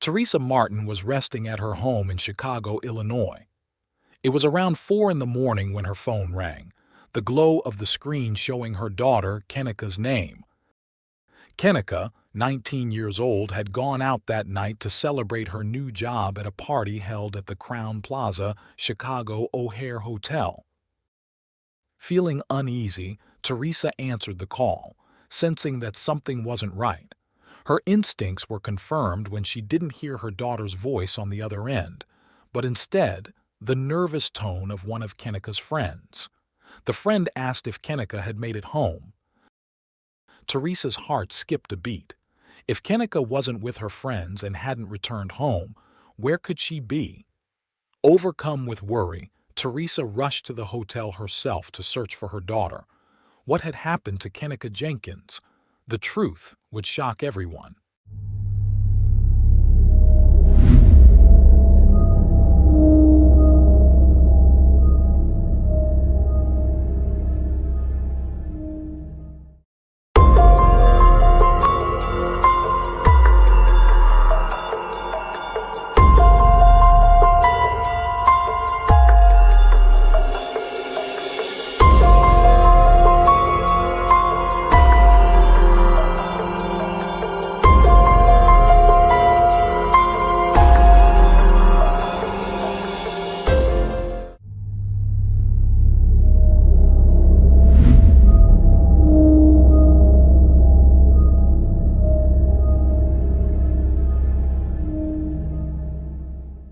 Teresa Martin was resting at her home in Chicago, Illinois. It was around 4 in the morning when her phone rang, the glow of the screen showing her daughter Kenneka's name. Kenneka, 19 years old, had gone out that night to celebrate her new job at a party held at the Crowne Plaza Chicago O'Hare Hotel. Feeling uneasy, Teresa answered the call, sensing that something wasn't right. Her instincts were confirmed when she didn't hear her daughter's voice on the other end, but instead the nervous tone of one of Kenneka's friends. The friend asked if Kenneka had made it home. Teresa's heart skipped a beat. If Kenneka wasn't with her friends and hadn't returned home, where could she be? Overcome with worry, Teresa rushed to the hotel herself to search for her daughter. What had happened to Kenneka Jenkins? The truth would shock everyone.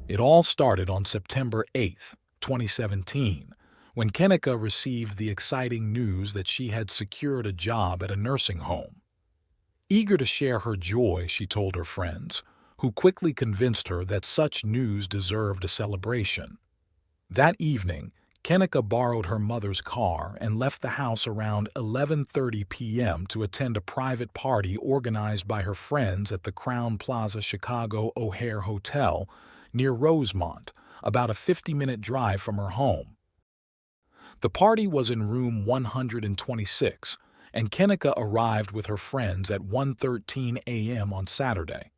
It all started on September 8, 2017, when Kenneka received the exciting news that she had secured a job at a nursing home. Eager to share her joy, she told her friends, who quickly convinced her that such news deserved a celebration. That evening, Kenneka borrowed her mother's car and left the house around 11:30 p.m. to attend a private party organized by her friends at the Crowne Plaza Chicago O'Hare Hotel near Rosemont, about a 50-minute drive from her home. The party was in room 126, and Kenneka arrived with her friends at 1:13 a.m. on Saturday.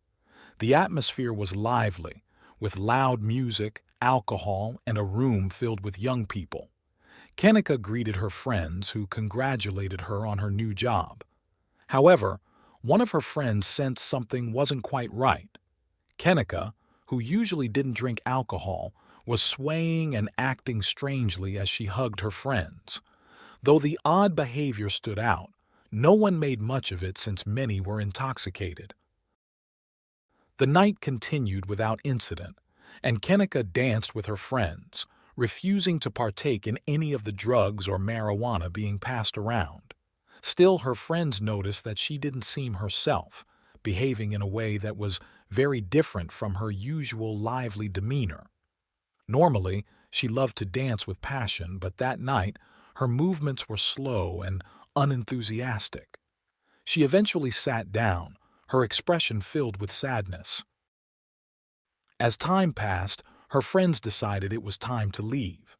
The atmosphere was lively, with loud music, alcohol, and a room filled with young people. Kenneka greeted her friends, who congratulated her on her new job. However, one of her friends sensed something wasn't quite right. Kenneka, who usually didn't drink alcohol, was swaying and acting strangely as she hugged her friends. Though the odd behavior stood out, no one made much of it since many were intoxicated. The night continued without incident, and Kenneka danced with her friends, refusing to partake in any of the drugs or marijuana being passed around. Still, her friends noticed that she didn't seem herself, behaving in a way that was very different from her usual lively demeanor. Normally, she loved to dance with passion, but that night, her movements were slow and unenthusiastic. She eventually sat down, her expression filled with sadness. As time passed, her friends decided it was time to leave.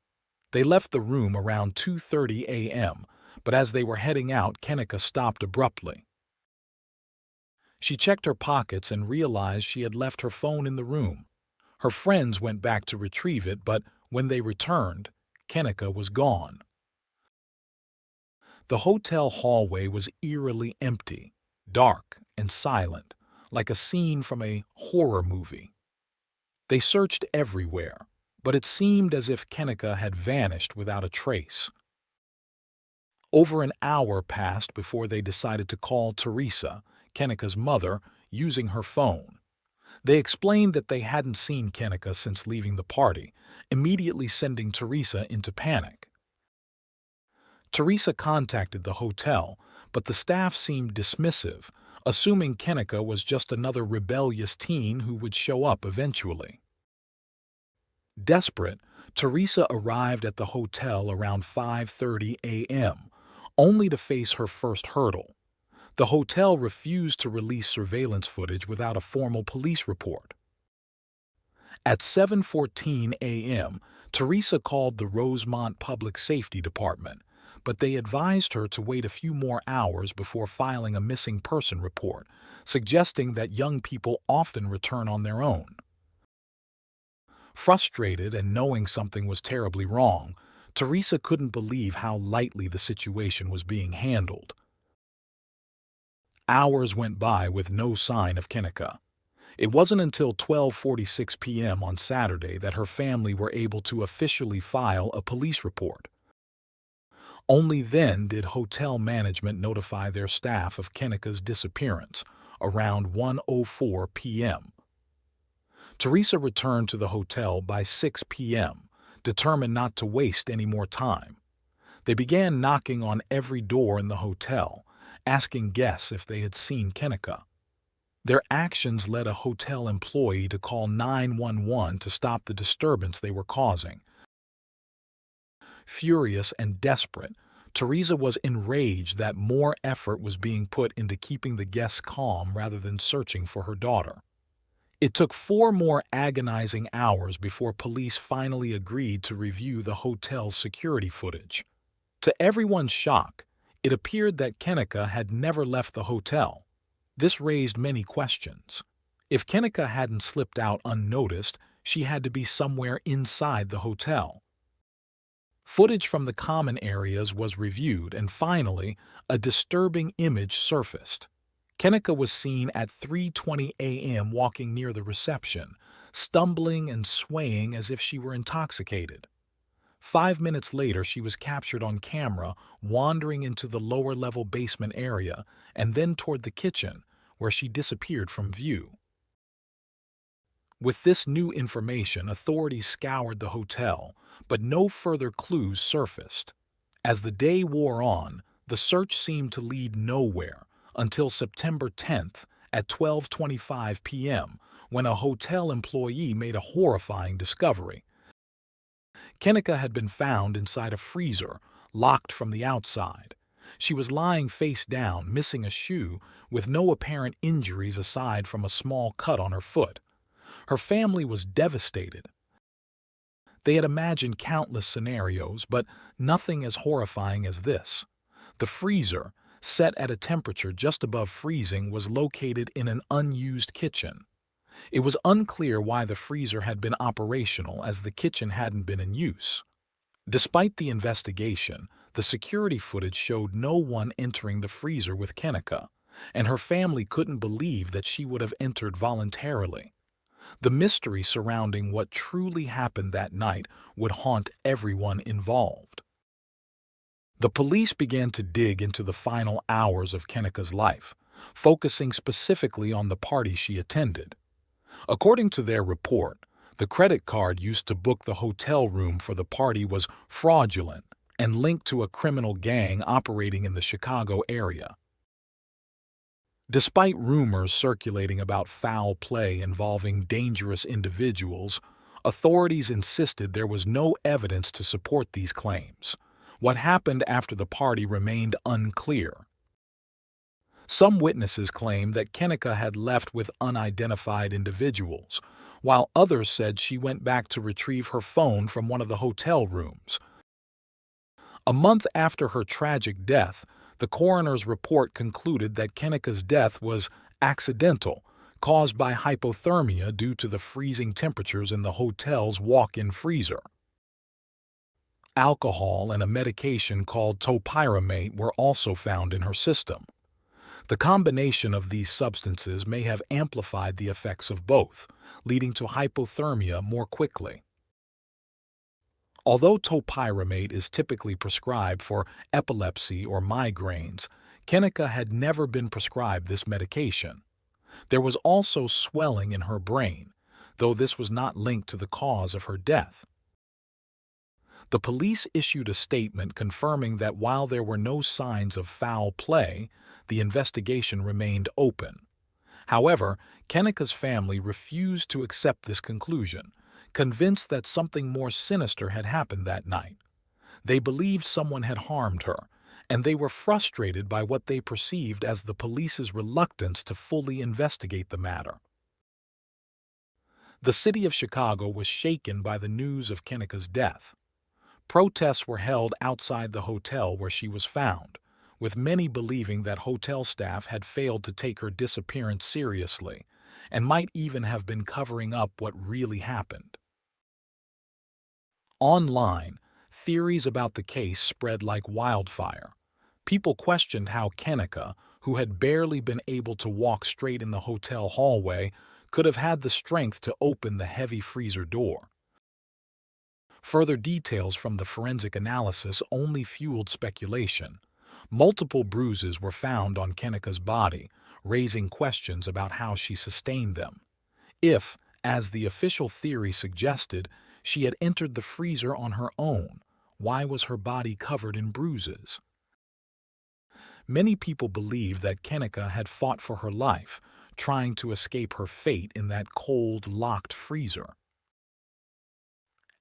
They left the room around 2:30 a.m., but as they were heading out, Kenneka stopped abruptly. She checked her pockets and realized she had left her phone in the room. Her friends went back to retrieve it, but when they returned, Kenneka was gone. The hotel hallway was eerily empty, dark and silent, like a scene from a horror movie. They searched everywhere, but it seemed as if Kenneka had vanished without a trace. Over an hour passed before they decided to call Teresa, Kenneka's mother, using her phone. They explained that they hadn't seen Kenneka since leaving the party, immediately sending Teresa into panic. Teresa contacted the hotel, but the staff seemed dismissive, assuming Kenneka was just another rebellious teen who would show up eventually. Desperate, Teresa arrived at the hotel around 5:30 a.m., only to face her first hurdle. The hotel refused to release surveillance footage without a formal police report. At 7:14 a.m., Teresa called the Rosemont Public Safety Department, but they advised her to wait a few more hours before filing a missing person report, suggesting that young people often return on their own. Frustrated and knowing something was terribly wrong, Teresa couldn't believe how lightly the situation was being handled. Hours went by with no sign of Kenneka. It wasn't until 12:46 p.m. on Saturday that her family were able to officially file a police report. Only then did hotel management notify their staff of Kenneka's disappearance, around 1:04 p.m. Teresa returned to the hotel by 6 p.m., determined not to waste any more time. They began knocking on every door in the hotel, asking guests if they had seen Kenneka. Their actions led a hotel employee to call 911 to stop the disturbance they were causing. Furious and desperate, Teresa was enraged that more effort was being put into keeping the guests calm rather than searching for her daughter. It took 4 more agonizing hours before police finally agreed to review the hotel's security footage. To everyone's shock, it appeared that Kenneka had never left the hotel. This raised many questions. If Kenneka hadn't slipped out unnoticed, she had to be somewhere inside the hotel. Footage from the common areas was reviewed, and finally, a disturbing image surfaced. Kenneka was seen at 3:20 a.m. walking near the reception, stumbling and swaying as if she were intoxicated. 5 minutes later, she was captured on camera wandering into the lower-level basement area and then toward the kitchen, where she disappeared from view. With this new information, authorities scoured the hotel, but no further clues surfaced. As the day wore on, the search seemed to lead nowhere until September 10th at 12:25 p.m., when a hotel employee made a horrifying discovery. Kenneka had been found inside a freezer, locked from the outside. She was lying face down, missing a shoe, with no apparent injuries aside from a small cut on her foot. Her family was devastated. They had imagined countless scenarios, but nothing as horrifying as this. The freezer, set at a temperature just above freezing, was located in an unused kitchen. It was unclear why the freezer had been operational, as the kitchen hadn't been in use. Despite the investigation, the security footage showed no one entering the freezer with Kenneka, and her family couldn't believe that she would have entered voluntarily. The mystery surrounding what truly happened that night would haunt everyone involved. The police began to dig into the final hours of Kenneka's life, focusing specifically on the party she attended. According to their report, the credit card used to book the hotel room for the party was fraudulent and linked to a criminal gang operating in the Chicago area. Despite rumors circulating about foul play involving dangerous individuals, authorities insisted there was no evidence to support these claims. What happened after the party remained unclear. Some witnesses claimed that Kenneka had left with unidentified individuals, while others said she went back to retrieve her phone from one of the hotel rooms. A month after her tragic death, the coroner's report concluded that Kenneka's death was accidental, caused by hypothermia due to the freezing temperatures in the hotel's walk-in freezer. Alcohol and a medication called topiramate were also found in her system. The combination of these substances may have amplified the effects of both, leading to hypothermia more quickly. Although topiramate is typically prescribed for epilepsy or migraines, Kenneka had never been prescribed this medication. There was also swelling in her brain, though this was not linked to the cause of her death. The police issued a statement confirming that while there were no signs of foul play, the investigation remained open. However, Kenneka's family refused to accept this conclusion, convinced that something more sinister had happened that night. They believed someone had harmed her, and they were frustrated by what they perceived as the police's reluctance to fully investigate the matter. The city of Chicago was shaken by the news of Kenneka's death. Protests were held outside the hotel where she was found, with many believing that hotel staff had failed to take her disappearance seriously and might even have been covering up what really happened. Online, theories about the case spread like wildfire. People questioned how Kenneka, who had barely been able to walk straight in the hotel hallway, could have had the strength to open the heavy freezer door. Further details from the forensic analysis only fueled speculation. Multiple bruises were found on Kenneka's body, raising questions about how she sustained them. If, as the official theory suggested, she had entered the freezer on her own, why was her body covered in bruises? Many people believed that Kenneka had fought for her life, trying to escape her fate in that cold, locked freezer.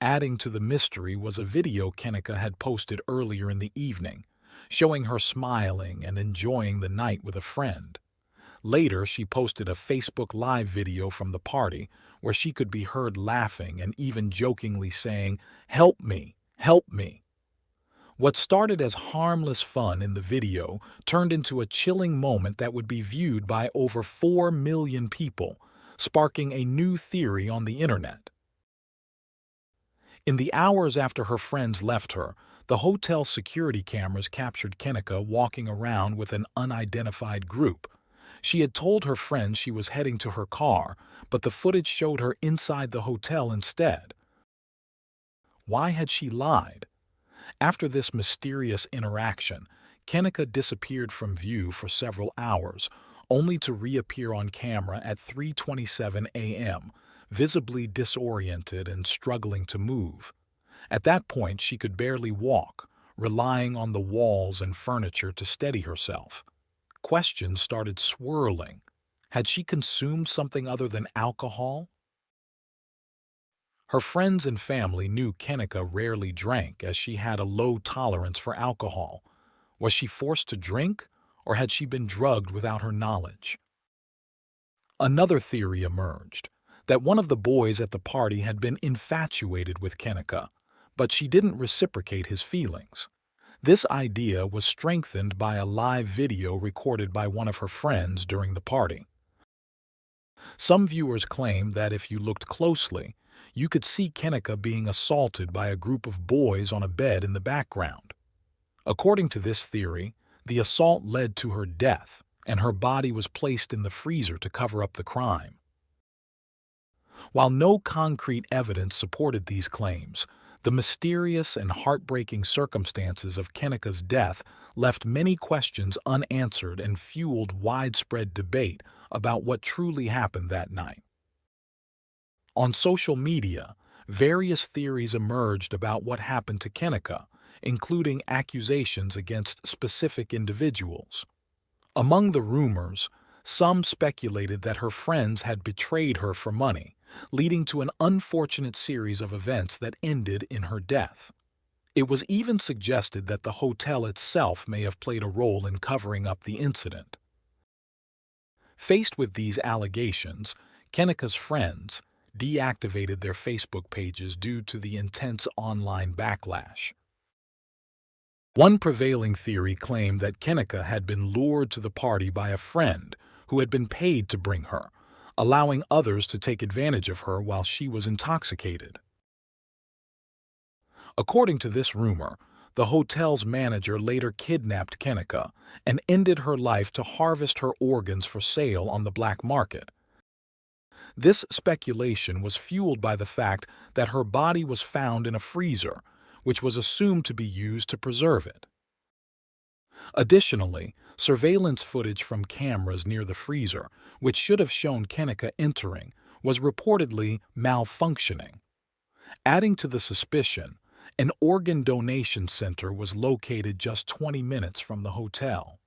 Adding to the mystery was a video Kenneka had posted earlier in the evening, showing her smiling and enjoying the night with a friend. Later, she posted a Facebook Live video from the party where she could be heard laughing and even jokingly saying, "Help me, help me." What started as harmless fun in the video turned into a chilling moment that would be viewed by over 4 million people, sparking a new theory on the internet. In the hours after her friends left her, the hotel security cameras captured Kenneka walking around with an unidentified group. She had told her friends she was heading to her car, but the footage showed her inside the hotel instead. Why had she lied? After this mysterious interaction, Kenneka disappeared from view for several hours, only to reappear on camera at 3:27 a.m., visibly disoriented and struggling to move. At that point, she could barely walk, relying on the walls and furniture to steady herself. Questions started swirling. Had she consumed something other than alcohol? Her friends and family knew Kenneka rarely drank, as she had a low tolerance for alcohol. Was she forced to drink, or had she been drugged without her knowledge? Another theory emerged, that one of the boys at the party had been infatuated with Kenneka, but she didn't reciprocate his feelings. This idea was strengthened by a live video recorded by one of her friends during the party. Some viewers claimed that if you looked closely, you could see Kenneka being assaulted by a group of boys on a bed in the background. According to this theory, the assault led to her death, and her body was placed in the freezer to cover up the crime. While no concrete evidence supported these claims, the mysterious and heartbreaking circumstances of Kenneka's death left many questions unanswered and fueled widespread debate about what truly happened that night. On social media, various theories emerged about what happened to Kenneka, including accusations against specific individuals. Among the rumors, some speculated that her friends had betrayed her for money, leading to an unfortunate series of events that ended in her death. It was even suggested that the hotel itself may have played a role in covering up the incident. Faced with these allegations, Kenneka's friends deactivated their Facebook pages due to the intense online backlash. One prevailing theory claimed that Kenneka had been lured to the party by a friend who had been paid to bring her, allowing others to take advantage of her while she was intoxicated. According to this rumor, the hotel's manager later kidnapped Kenneka and ended her life to harvest her organs for sale on the black market. This speculation was fueled by the fact that her body was found in a freezer, which was assumed to be used to preserve it. Additionally, surveillance footage from cameras near the freezer, which should have shown Kenneka entering, was reportedly malfunctioning. Adding to the suspicion, an organ donation center was located just 20 minutes from the hotel.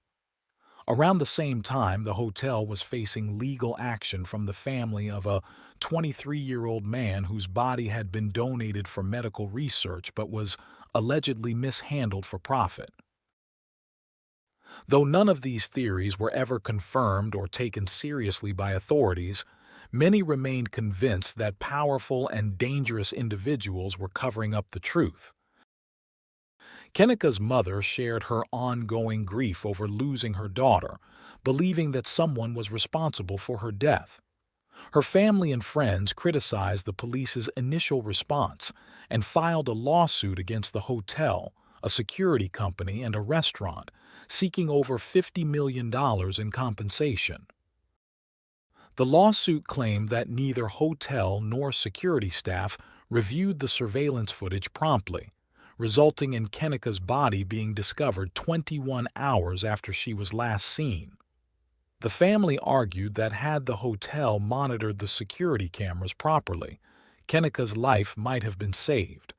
Around the same time, the hotel was facing legal action from the family of a 23-year-old man whose body had been donated for medical research but was allegedly mishandled for profit. Though none of these theories were ever confirmed or taken seriously by authorities, many remained convinced that powerful and dangerous individuals were covering up the truth. Kenneka's mother shared her ongoing grief over losing her daughter, believing that someone was responsible for her death. Her family and friends criticized the police's initial response and filed a lawsuit against the hotel, a security company, and a restaurant, seeking over $50 million in compensation. The lawsuit claimed that neither hotel nor security staff reviewed the surveillance footage promptly, resulting in Kenneka's body being discovered 21 hours after she was last seen. The family argued that had the hotel monitored the security cameras properly, Kenneka's life might have been saved.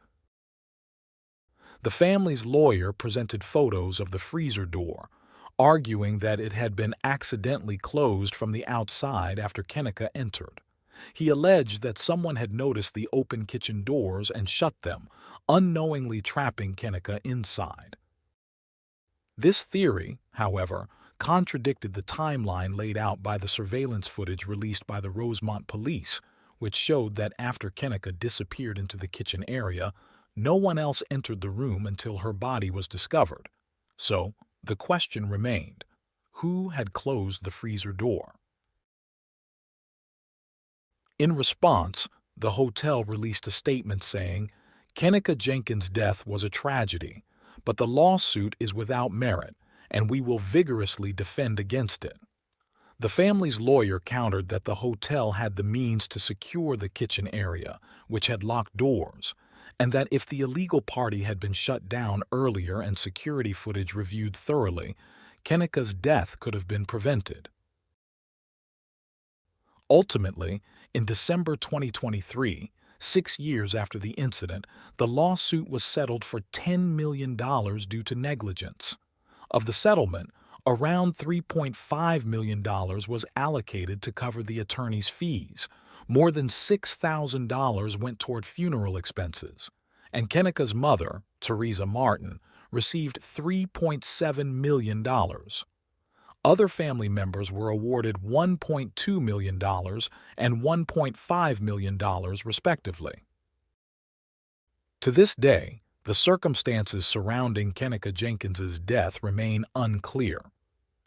The family's lawyer presented photos of the freezer door, arguing that it had been accidentally closed from the outside after Kenneka entered. He alleged that someone had noticed the open kitchen doors and shut them, unknowingly trapping Kenneka inside. This theory, however, contradicted the timeline laid out by the surveillance footage released by the Rosemont police, which showed that after Kenneka disappeared into the kitchen area, no one else entered the room until her body was discovered. So, the question remained, who had closed the freezer door? In response, the hotel released a statement saying, "Kenneka Jenkins' death was a tragedy, but the lawsuit is without merit, and we will vigorously defend against it." The family's lawyer countered that the hotel had the means to secure the kitchen area, which had locked doors, and that if the illegal party had been shut down earlier and security footage reviewed thoroughly, Kenneka's death could have been prevented. Ultimately, in December 2023, 6 years after the incident, the lawsuit was settled for $10 million due to negligence. Of the settlement, around $3.5 million was allocated to cover the attorney's fees. More than $6,000 went toward funeral expenses, and Kenneka's mother, Teresa Martin, received $3.7 million. Other family members were awarded $1.2 million and $1.5 million, respectively. To this day, the circumstances surrounding Kenneka Jenkins's death remain unclear.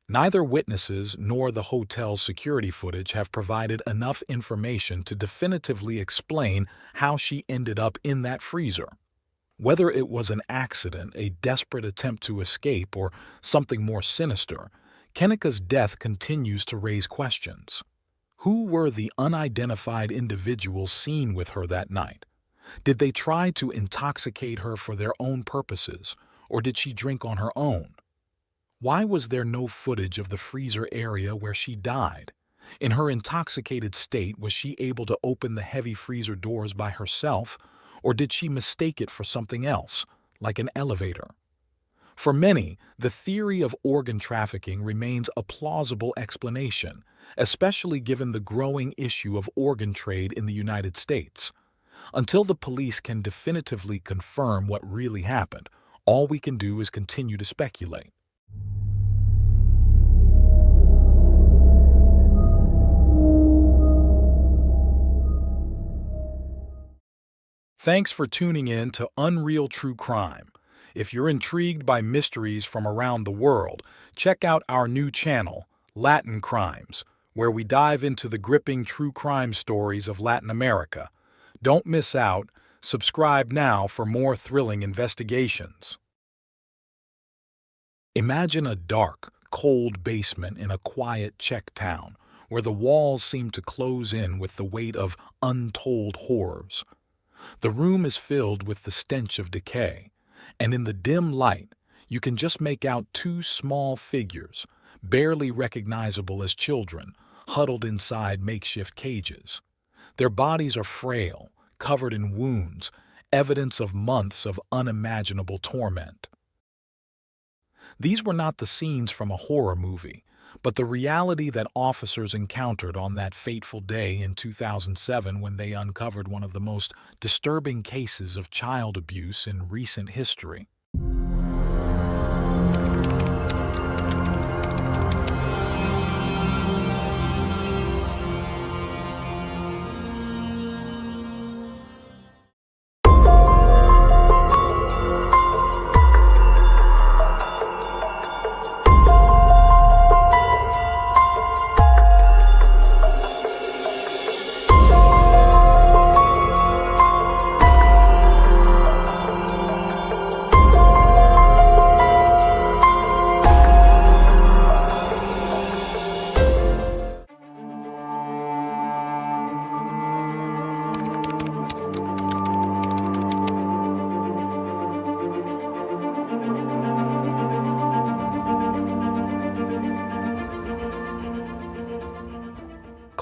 Neither witnesses nor the hotel's security footage have provided enough information to definitively explain how she ended up in that freezer. Whether it was an accident, a desperate attempt to escape, or something more sinister, Kenneka's death continues to raise questions. Who were the unidentified individuals seen with her that night? Did they try to intoxicate her for their own purposes, or did she drink on her own? Why was there no footage of the freezer area where she died? In her intoxicated state, was she able to open the heavy freezer doors by herself, or did she mistake it for something else, like an elevator? For many, the theory of organ trafficking remains a plausible explanation, especially given the growing issue of organ trade in the United States. Until the police can definitively confirm what really happened, all we can do is continue to speculate. Thanks for tuning in to Unreal True Crime. If you're intrigued by mysteries from around the world, check out our new channel, Latin Crimes, where we dive into the gripping true crime stories of Latin America. Don't miss out. Subscribe now for more thrilling investigations. Imagine a dark, cold basement in a quiet Czech town, where the walls seem to close in with the weight of untold horrors. The room is filled with the stench of decay, and in the dim light, you can just make out two small figures, barely recognizable as children, huddled inside makeshift cages. Their bodies are frail, covered in wounds, evidence of months of unimaginable torment. These were not the scenes from a horror movie, but the reality that officers encountered on that fateful day in 2007 when they uncovered one of the most disturbing cases of child abuse in recent history.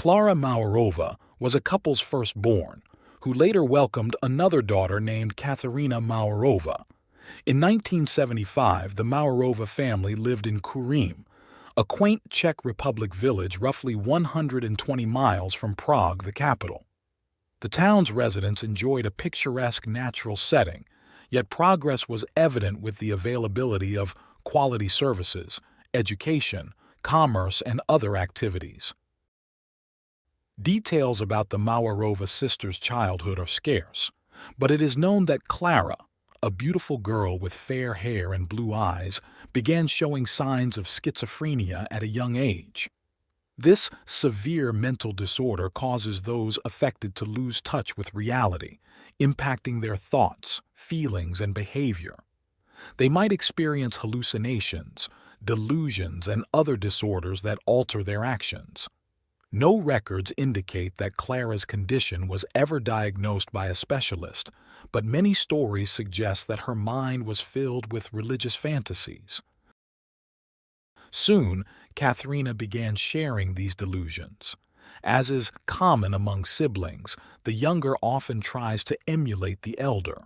Klara Maurova was a couple's firstborn, who later welcomed another daughter named Katerina Maurova. In 1975, the Maurova family lived in Kurim, a quaint Czech Republic village roughly 120 miles from Prague, the capital. The town's residents enjoyed a picturesque natural setting, yet progress was evident with the availability of quality services, education, commerce, and other activities. Details about the Maurova sisters' childhood are scarce, but it is known that Klara, a beautiful girl with fair hair and blue eyes, began showing signs of schizophrenia at a young age. This severe mental disorder causes those affected to lose touch with reality, impacting their thoughts, feelings, and behavior. They might experience hallucinations, delusions, and other disorders that alter their actions. No records indicate that Klara's condition was ever diagnosed by a specialist, but many stories suggest that her mind was filled with religious fantasies. Soon, Katerina began sharing these delusions. As is common among siblings, the younger often tries to emulate the elder.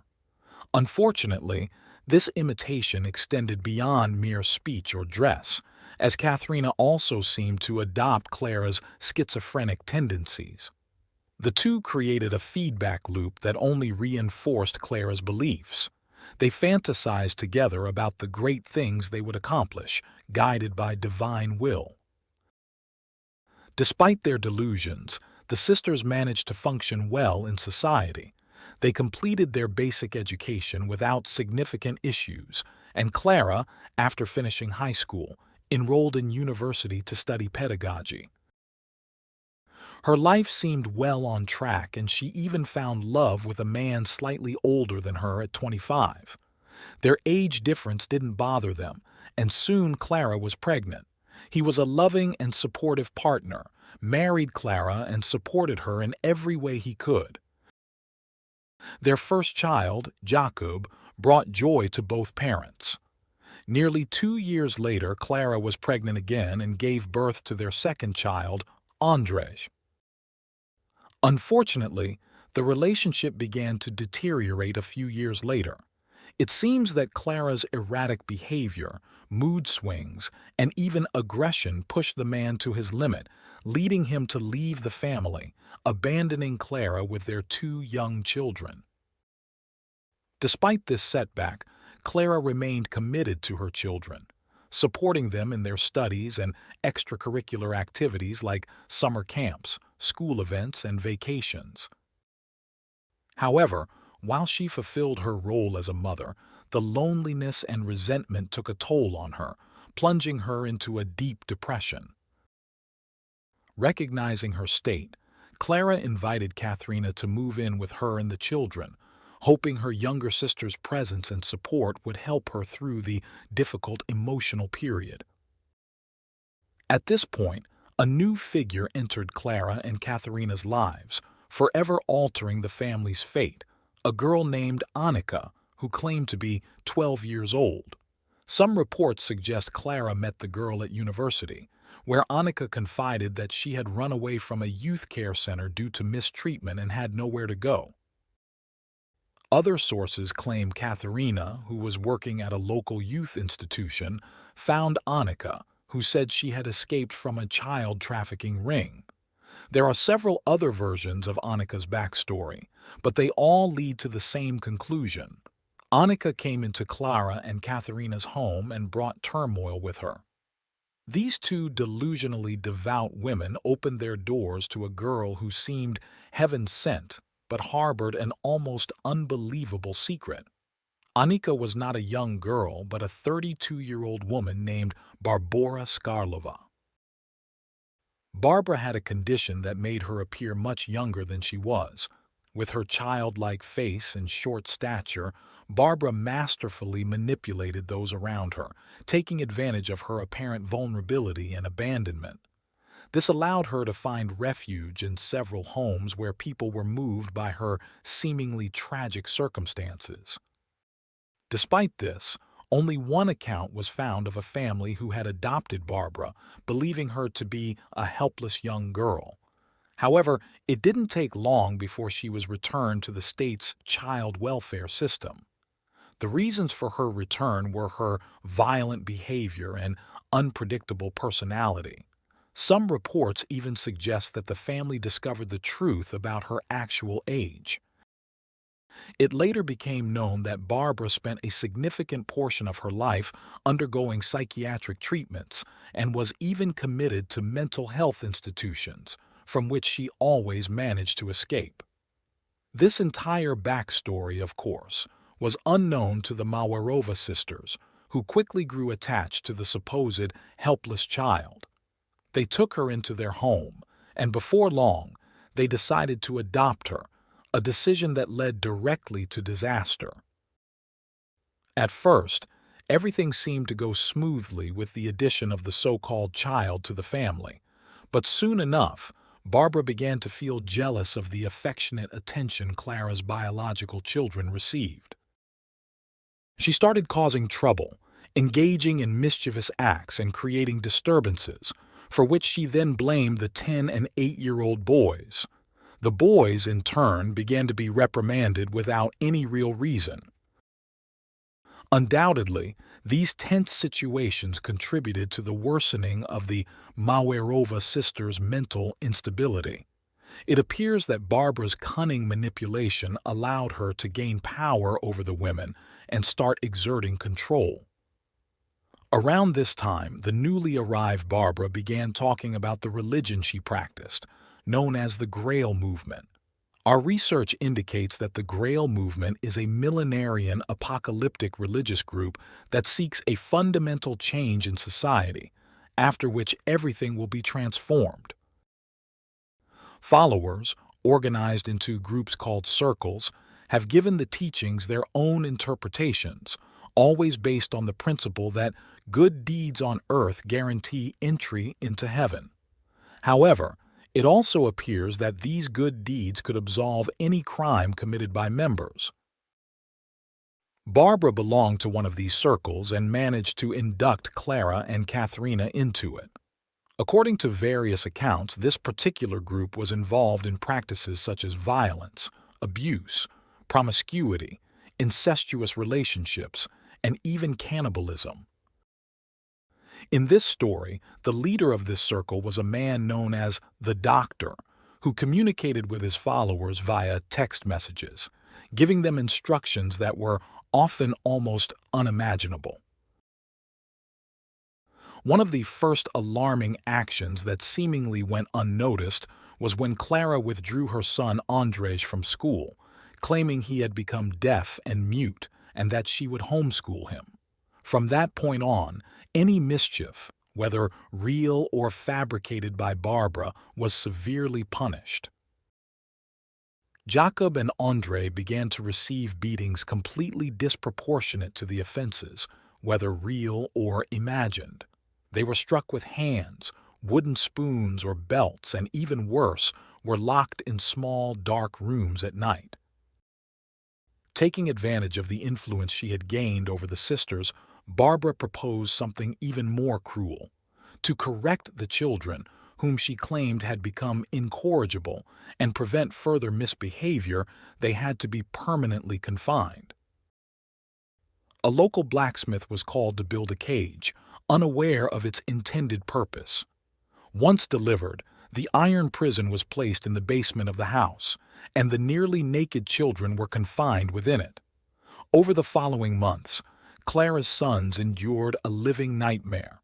Unfortunately, this imitation extended beyond mere speech or dress, as Katerina also seemed to adopt Klara's schizophrenic tendencies. The two created a feedback loop that only reinforced Klara's beliefs. They fantasized together about the great things they would accomplish, guided by divine will. Despite their delusions, the sisters managed to function well in society. They completed their basic education without significant issues, and Klara, after finishing high school, enrolled in university to study pedagogy. Her life seemed well on track, and she even found love with a man slightly older than her at 25. Their age difference didn't bother them, and soon Klara was pregnant. He was a loving and supportive partner, married Klara, and supported her in every way he could. Their first child, Jakub, brought joy to both parents. Nearly 2 years later, Klara was pregnant again and gave birth to their second child, Andrzej. Unfortunately, the relationship began to deteriorate a few years later. It seems that Klara's erratic behavior, mood swings, and even aggression pushed the man to his limit, leading him to leave the family, abandoning Klara with their 2 young children. Despite this setback, Klara remained committed to her children, supporting them in their studies and extracurricular activities like summer camps, school events, and vacations. However, while she fulfilled her role as a mother, the loneliness and resentment took a toll on her, plunging her into a deep depression. Recognizing her state, Klara invited Katerina to move in with her and the children, hoping her younger sister's presence and support would help her through the difficult emotional period. At this point, a new figure entered Klara and Katerina's lives, forever altering the family's fate, a girl named Annika, who claimed to be 12 years old. Some reports suggest Klara met the girl at university, where Annika confided that she had run away from a youth care center due to mistreatment and had nowhere to go. Other sources claim Katerina, who was working at a local youth institution, found Annika, who said she had escaped from a child trafficking ring. There are several other versions of Annika's backstory, but they all lead to the same conclusion. Annika came into Klara and Katerina's home and brought turmoil with her. These 2 delusionally devout women opened their doors to a girl who seemed heaven-sent, but harbored an almost unbelievable secret. Annika was not a young girl, but a 32-year-old woman named Barbora Skarlova. Barbara had a condition that made her appear much younger than she was. With her childlike face and short stature, Barbara masterfully manipulated those around her, taking advantage of her apparent vulnerability and abandonment. This allowed her to find refuge in several homes where people were moved by her seemingly tragic circumstances. Despite this, only one account was found of a family who had adopted Barbara, believing her to be a helpless young girl. However, it didn't take long before she was returned to the state's child welfare system. The reasons for her return were her violent behavior and unpredictable personality. Some reports even suggest that the family discovered the truth about her actual age. It later became known that Barbara spent a significant portion of her life undergoing psychiatric treatments and was even committed to mental health institutions, from which she always managed to escape. This entire backstory, of course, was unknown to the Mawerova sisters, who quickly grew attached to the supposed helpless child. They took her into their home, and before long, they decided to adopt her, a decision that led directly to disaster. At first, everything seemed to go smoothly with the addition of the so-called child to the family, but soon enough, Barbara began to feel jealous of the affectionate attention Clara's biological children received. She started causing trouble, engaging in mischievous acts and creating disturbances, for which she then blamed the 10- and 8-year-old boys. The boys, in turn, began to be reprimanded without any real reason. Undoubtedly, these tense situations contributed to the worsening of the Mawerova sisters' mental instability. It appears that Barbara's cunning manipulation allowed her to gain power over the women and start exerting control. Around this time, the newly arrived Barbara began talking about the religion she practiced, known as the Grail movement. Our research indicates that the Grail movement is a millenarian apocalyptic religious group that seeks a fundamental change in society, after which everything will be transformed. Followers, organized into groups called circles, have given the teachings their own interpretations, always based on the principle that good deeds on earth guarantee entry into heaven. However, it also appears that these good deeds could absolve any crime committed by members. Barbara belonged to one of these circles and managed to induct Clara and Katharina into it. According to various accounts, this particular group was involved in practices such as violence, abuse, promiscuity, incestuous relationships, and even cannibalism. In this story, the leader of this circle was a man known as the Doctor, who communicated with his followers via text messages, giving them instructions that were often almost unimaginable. One of the first alarming actions that seemingly went unnoticed was when Clara withdrew her son Andrzej from school, claiming he had become deaf and mute and that she would homeschool him. From that point on, any mischief, whether real or fabricated by Barbara, was severely punished. Jacob and Andrzej began to receive beatings completely disproportionate to the offenses, whether real or imagined. They were struck with hands, wooden spoons, or belts, and even worse, were locked in small, dark rooms at night. Taking advantage of the influence she had gained over the sisters, Barbara proposed something even more cruel. To correct the children, whom she claimed had become incorrigible, and prevent further misbehavior, they had to be permanently confined. A local blacksmith was called to build a cage, unaware of its intended purpose. Once delivered, the iron prison was placed in the basement of the house, and the nearly naked children were confined within it. Over the following months, Clara's sons endured a living nightmare.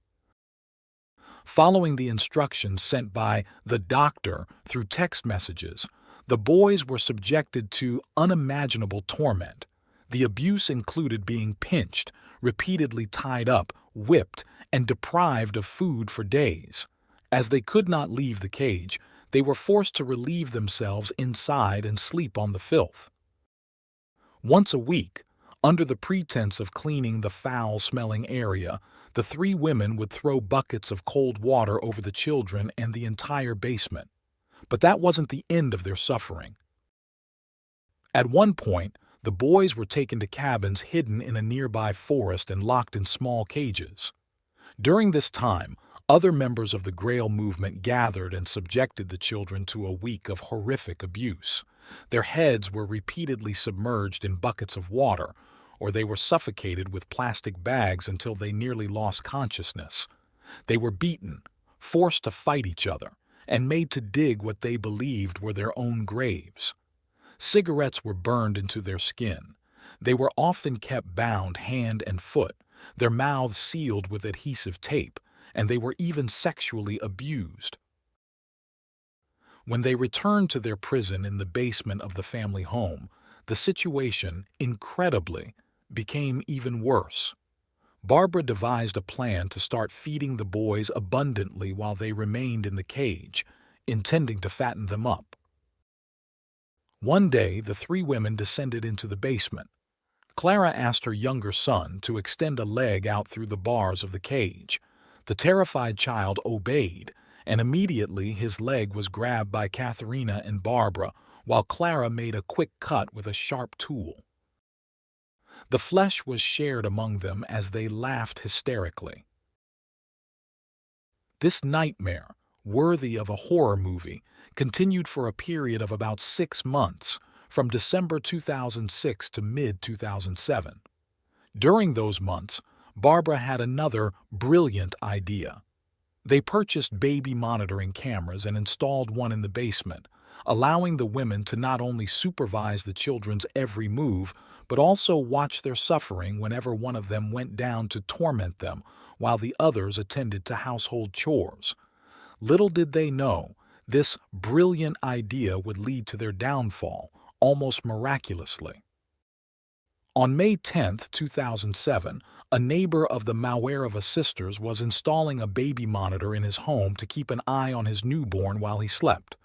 Following the instructions sent by the Doctor through text messages, the boys were subjected to unimaginable torment. The abuse included being pinched, repeatedly tied up, whipped, and deprived of food for days. As they could not leave the cage, they were forced to relieve themselves inside and sleep on the filth. Once a week, under the pretense of cleaning the foul-smelling area, the three women would throw buckets of cold water over the children and the entire basement. But that wasn't the end of their suffering. At one point, the boys were taken to cabins hidden in a nearby forest and locked in small cages. During this time, Other members of the Grail movement gathered and subjected the children to a week of horrific abuse. Their heads were repeatedly submerged in buckets of water, or they were suffocated with plastic bags until they nearly lost consciousness. They were beaten, forced to fight each other, and made to dig what they believed were their own graves. Cigarettes were burned into their skin. They were often kept bound hand and foot, their mouths sealed with adhesive tape, and they were even sexually abused. When they returned to their prison in the basement of the family home, the situation, incredibly, became even worse. Barbara devised a plan to start feeding the boys abundantly while they remained in the cage, intending to fatten them up. One day, the three women descended into the basement. Clara asked her younger son to extend a leg out through the bars of the cage. The terrified child obeyed, and immediately his leg was grabbed by Katharina and Barbara, while Clara made a quick cut with a sharp tool. The flesh was shared among them as they laughed hysterically. This nightmare, worthy of a horror movie, continued for a period of about 6 months, from December 2006 to mid-2007. During those months, Barbara had another brilliant idea. They purchased baby monitoring cameras and installed one in the basement, allowing the women to not only supervise the children's every move, but also watch their suffering whenever one of them went down to torment them, while the others attended to household chores. Little did they know, this brilliant idea would lead to their downfall, almost miraculously. On May 10, 2007, a neighbor of the Mawerova sisters was installing a baby monitor in his home to keep an eye on his newborn while he slept.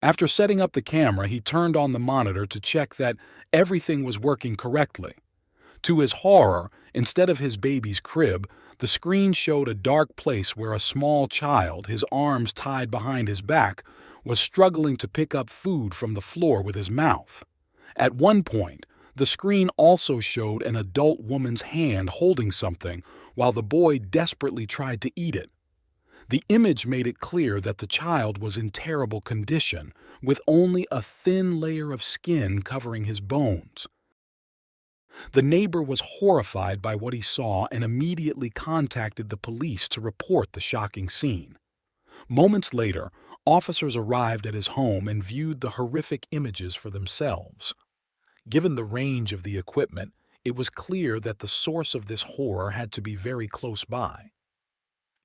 After setting up the camera, he turned on the monitor to check that everything was working correctly. To his horror, instead of his baby's crib, the screen showed a dark place where a small child, his arms tied behind his back, was struggling to pick up food from the floor with his mouth. At one point, the screen also showed an adult woman's hand holding something while the boy desperately tried to eat it. The image made it clear that the child was in terrible condition, with only a thin layer of skin covering his bones. The neighbor was horrified by what he saw and immediately contacted the police to report the shocking scene. Moments later, officers arrived at his home and viewed the horrific images for themselves. Given the range of the equipment, it was clear that the source of this horror had to be very close by.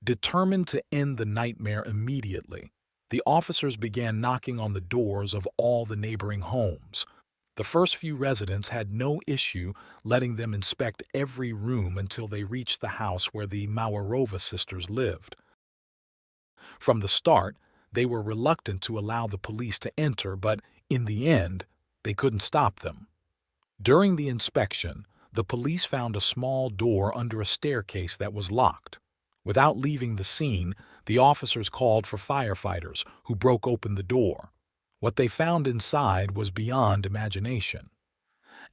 Determined to end the nightmare immediately, the officers began knocking on the doors of all the neighboring homes. The first few residents had no issue letting them inspect every room until they reached the house where the Mawerova sisters lived. From the start, they were reluctant to allow the police to enter, but in the end, they couldn't stop them. During the inspection, the police found a small door under a staircase that was locked. Without leaving the scene, the officers called for firefighters, who broke open the door. What they found inside was beyond imagination.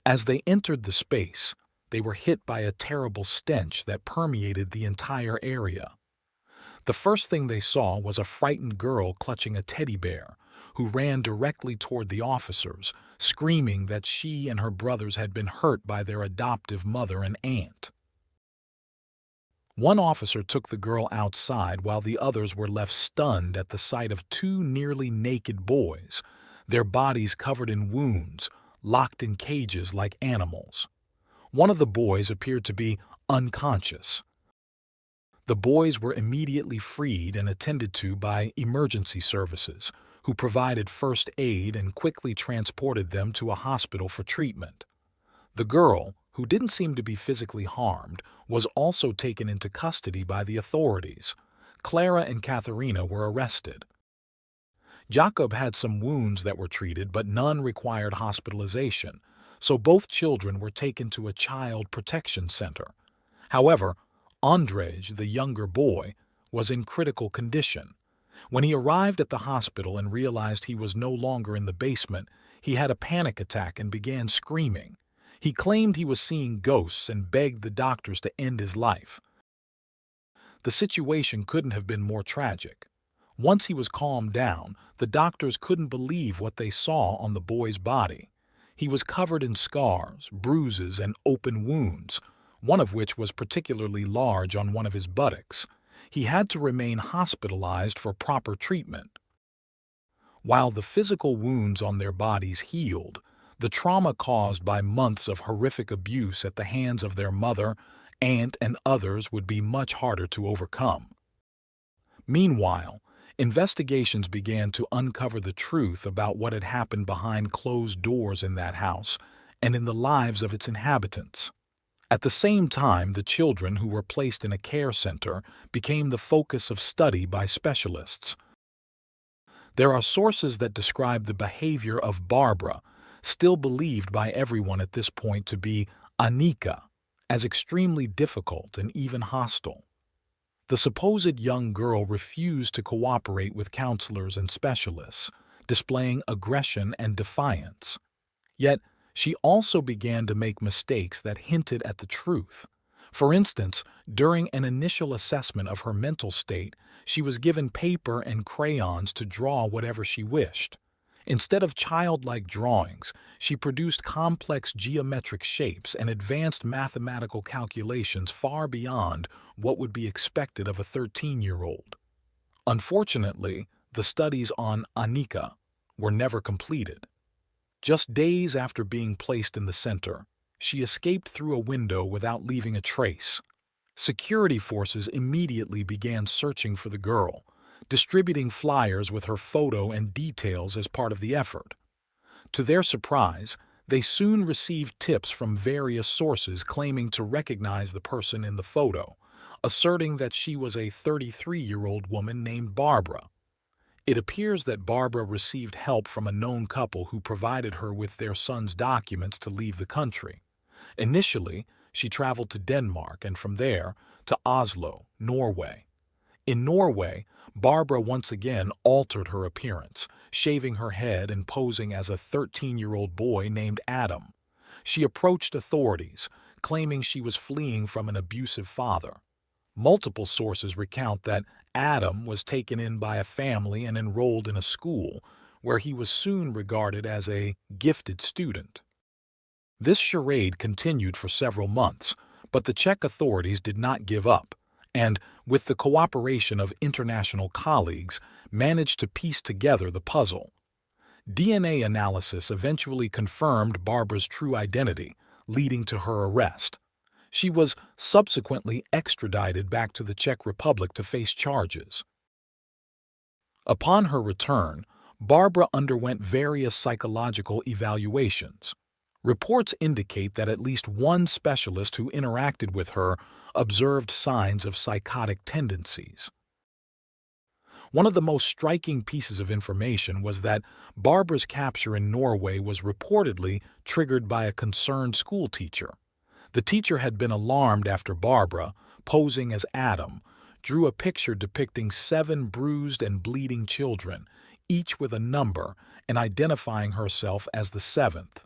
As they entered the space, they were hit by a terrible stench that permeated the entire area. The first thing they saw was a frightened girl clutching a teddy bear, who ran directly toward the officers, screaming that she and her brothers had been hurt by their adoptive mother and aunt. One officer took the girl outside while the others were left stunned at the sight of 2 nearly naked boys, their bodies covered in wounds, locked in cages like animals. One of the boys appeared to be unconscious. The boys were immediately freed and attended to by emergency services, who provided first aid and quickly transported them to a hospital for treatment. The girl, who didn't seem to be physically harmed, was also taken into custody by the authorities. Clara and Katharina were arrested. Jakob had some wounds that were treated, but none required hospitalization, so both children were taken to a child protection center. However, Andrzej, the younger boy, was in critical condition. When he arrived at the hospital and realized he was no longer in the basement, he had a panic attack and began screaming. He claimed he was seeing ghosts and begged the doctors to end his life. The situation couldn't have been more tragic. Once he was calmed down, the doctors couldn't believe what they saw on the boy's body. He was covered in scars, bruises, and open wounds, one of which was particularly large on one of his buttocks. He had to remain hospitalized for proper treatment. While the physical wounds on their bodies healed, the trauma caused by months of horrific abuse at the hands of their mother, aunt, and others would be much harder to overcome. Meanwhile, investigations began to uncover the truth about what had happened behind closed doors in that house and in the lives of its inhabitants. At the same time, the children who were placed in a care center became the focus of study by specialists. There are sources that describe the behavior of Barbara, still believed by everyone at this point to be Kenneka, as extremely difficult and even hostile. The supposed young girl refused to cooperate with counselors and specialists, displaying aggression and defiance. Yet, she also began to make mistakes that hinted at the truth. For instance, during an initial assessment of her mental state, she was given paper and crayons to draw whatever she wished. Instead of childlike drawings, she produced complex geometric shapes and advanced mathematical calculations far beyond what would be expected of a 13-year-old. Unfortunately, the studies on Kenneka were never completed. Just days after being placed in the center, she escaped through a window without leaving a trace. Security forces immediately began searching for the girl, distributing flyers with her photo and details as part of the effort. To their surprise, they soon received tips from various sources claiming to recognize the person in the photo, asserting that she was a 33-year-old woman named Barbara. It appears that Barbara received help from a known couple who provided her with their son's documents to leave the country. Initially, she traveled to Denmark and from there to Oslo, Norway. In Norway, Barbara once again altered her appearance, shaving her head and posing as a 13-year-old boy named Adam. She approached authorities, claiming she was fleeing from an abusive father. Multiple sources recount that Adam was taken in by a family and enrolled in a school, where he was soon regarded as a gifted student. This charade continued for several months, but the Czech authorities did not give up, and, with the cooperation of international colleagues, managed to piece together the puzzle. DNA analysis eventually confirmed Barbara's true identity, leading to her arrest. She was subsequently extradited back to the Czech Republic to face charges. Upon her return, Barbara underwent various psychological evaluations. Reports indicate that at least one specialist who interacted with her observed signs of psychotic tendencies. One of the most striking pieces of information was that Barbara's capture in Norway was reportedly triggered by a concerned schoolteacher. The teacher had been alarmed after Barbara, posing as Adam, drew a picture depicting 7 bruised and bleeding children, each with a number, and identifying herself as the 7th.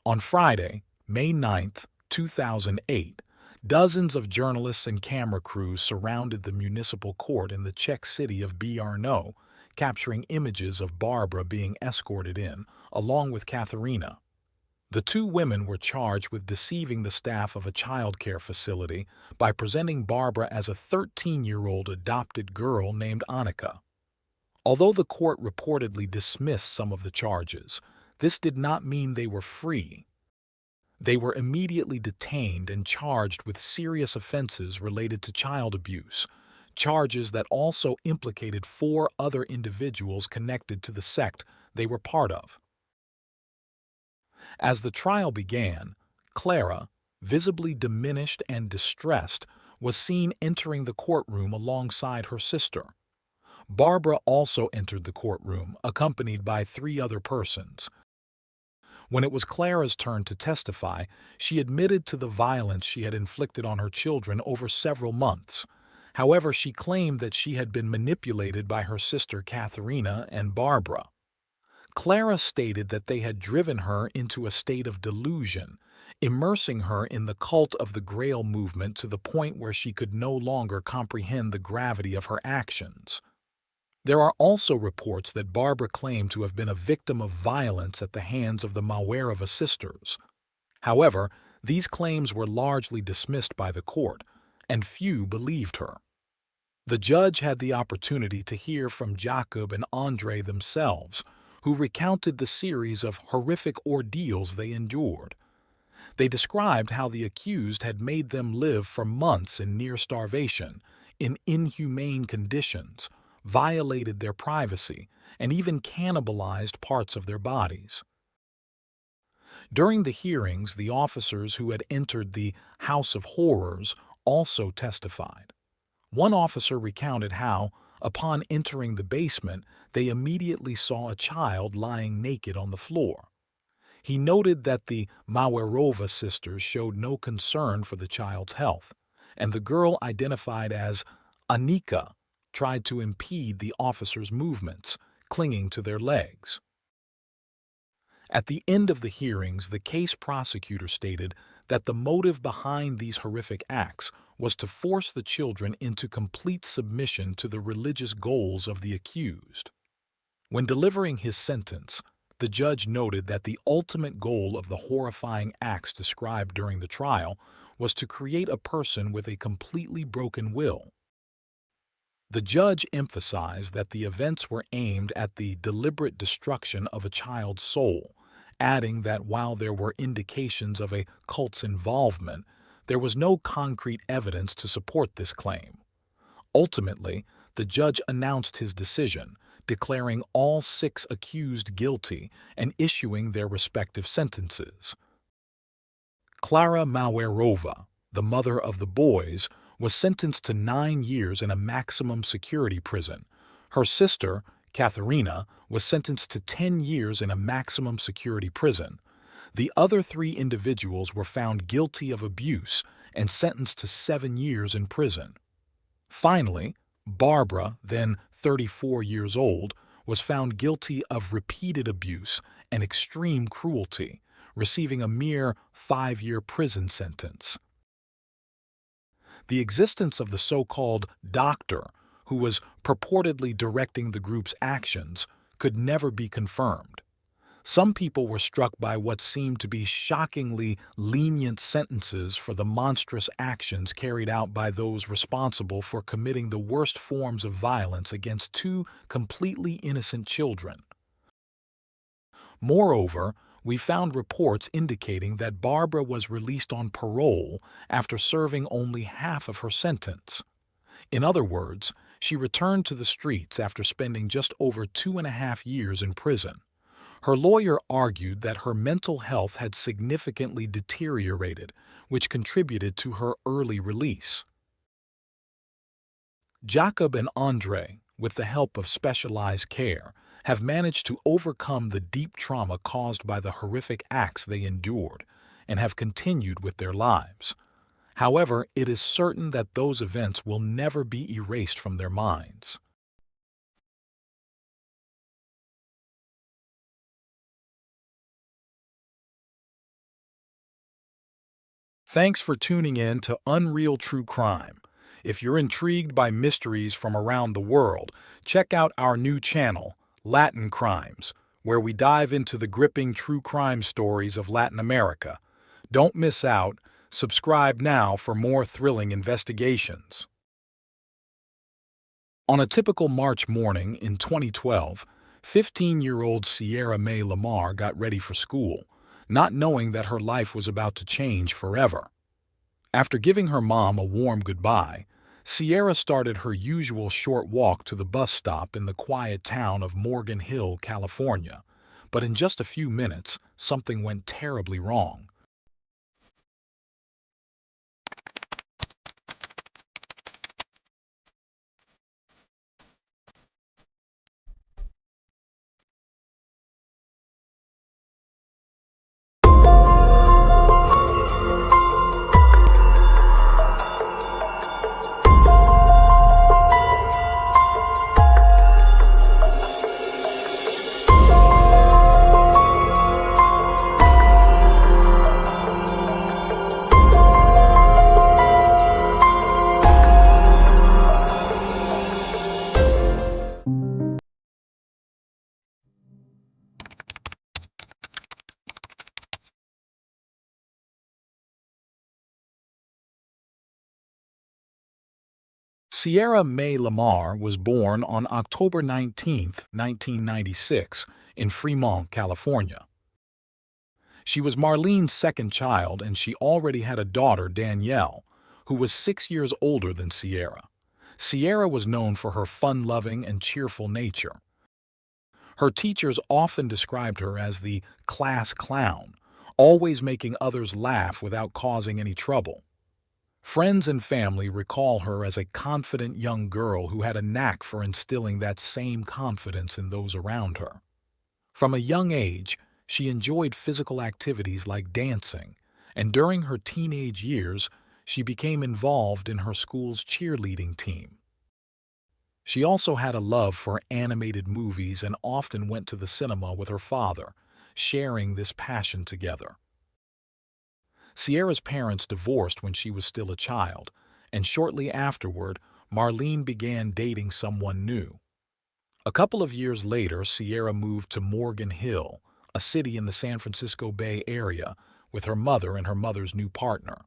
On Friday, May 9, 2008, dozens of journalists and camera crews surrounded the municipal court in the Czech city of Brno, capturing images of Barbara being escorted in, along with Katharina. The 2 women were charged with deceiving the staff of a child care facility by presenting Barbara as a 13-year-old adopted girl named Kenneka. Although the court reportedly dismissed some of the charges, this did not mean they were free. They were immediately detained and charged with serious offenses related to child abuse, charges that also implicated 4 other individuals connected to the sect they were part of. As the trial began, Clara, visibly diminished and distressed, was seen entering the courtroom alongside her sister. Barbara also entered the courtroom, accompanied by 3 other persons. When it was Clara's turn to testify, she admitted to the violence she had inflicted on her children over several months. However, she claimed that she had been manipulated by her sister Katharina and Barbara. Clara stated that they had driven her into a state of delusion, immersing her in the cult of the Grail movement to the point where she could no longer comprehend the gravity of her actions. There are also reports that Barbara claimed to have been a victim of violence at the hands of the Mawerova sisters. However, these claims were largely dismissed by the court, and few believed her. The judge had the opportunity to hear from Jacob and Andre themselves, who recounted the series of horrific ordeals they endured. They described how the accused had made them live for months in near starvation, in inhumane conditions, violated their privacy, and even cannibalized parts of their bodies. During the hearings, the officers who had entered the House of Horrors also testified. One officer recounted how, upon entering the basement, they immediately saw a child lying naked on the floor. He noted that the Mawerova sisters showed no concern for the child's health, and the girl identified as Anika tried to impede the officers' movements, clinging to their legs. At the end of the hearings, the case prosecutor stated that the motive behind these horrific acts was to force the children into complete submission to the religious goals of the accused. When delivering his sentence, the judge noted that the ultimate goal of the horrifying acts described during the trial was to create a person with a completely broken will. The judge emphasized that the events were aimed at the deliberate destruction of a child's soul, adding that while there were indications of a cult's involvement, there was no concrete evidence to support this claim. Ultimately, the judge announced his decision, declaring all 6 accused guilty and issuing their respective sentences. Klara Mawerova, the mother of the boys, was sentenced to 9 years in a maximum security prison. Her sister, Katharina, was sentenced to 10 years in a maximum security prison. The other 3 individuals were found guilty of abuse and sentenced to 7 years in prison. Finally, Barbara, then 34 years old, was found guilty of repeated abuse and extreme cruelty, receiving a mere 5-year prison sentence. The existence of the so-called doctor, who was purportedly directing the group's actions, could never be confirmed. Some people were struck by what seemed to be shockingly lenient sentences for the monstrous actions carried out by those responsible for committing the worst forms of violence against 2 completely innocent children. Moreover, we found reports indicating that Barbara was released on parole after serving only half of her sentence. In other words, she returned to the streets after spending just over 2.5 years in prison. Her lawyer argued that her mental health had significantly deteriorated, which contributed to her early release. Jacob and Andre, with the help of specialized care, have managed to overcome the deep trauma caused by the horrific acts they endured and have continued with their lives. However, it is certain that those events will never be erased from their minds. Thanks for tuning in to Unreal True Crime. If you're intrigued by mysteries from around the world, check out our new channel, Latin Crimes, where we dive into the gripping true crime stories of Latin America. Don't miss out. Subscribe now for more thrilling investigations. On a typical March morning in 2012, 15-year-old Sierra May Lamar got ready for school, not knowing that her life was about to change forever. After giving her mom a warm goodbye, Sierra started her usual short walk to the bus stop in the quiet town of Morgan Hill, California. But in just a few minutes, something went terribly wrong. Sierra Mae Lamar was born on October 19, 1996, in Fremont, California. She was Marlene's second child, and she already had a daughter, Danielle, who was 6 years older than Sierra. Sierra was known for her fun-loving and cheerful nature. Her teachers often described her as the class clown, always making others laugh without causing any trouble. Friends and family recall her as a confident young girl who had a knack for instilling that same confidence in those around her. From a young age, she enjoyed physical activities like dancing, and during her teenage years, she became involved in her school's cheerleading team. She also had a love for animated movies and often went to the cinema with her father, sharing this passion together. Sierra's parents divorced when she was still a child, and shortly afterward, Marlene began dating someone new. A couple of years later, Sierra moved to Morgan Hill, a city in the San Francisco Bay Area, with her mother and her mother's new partner.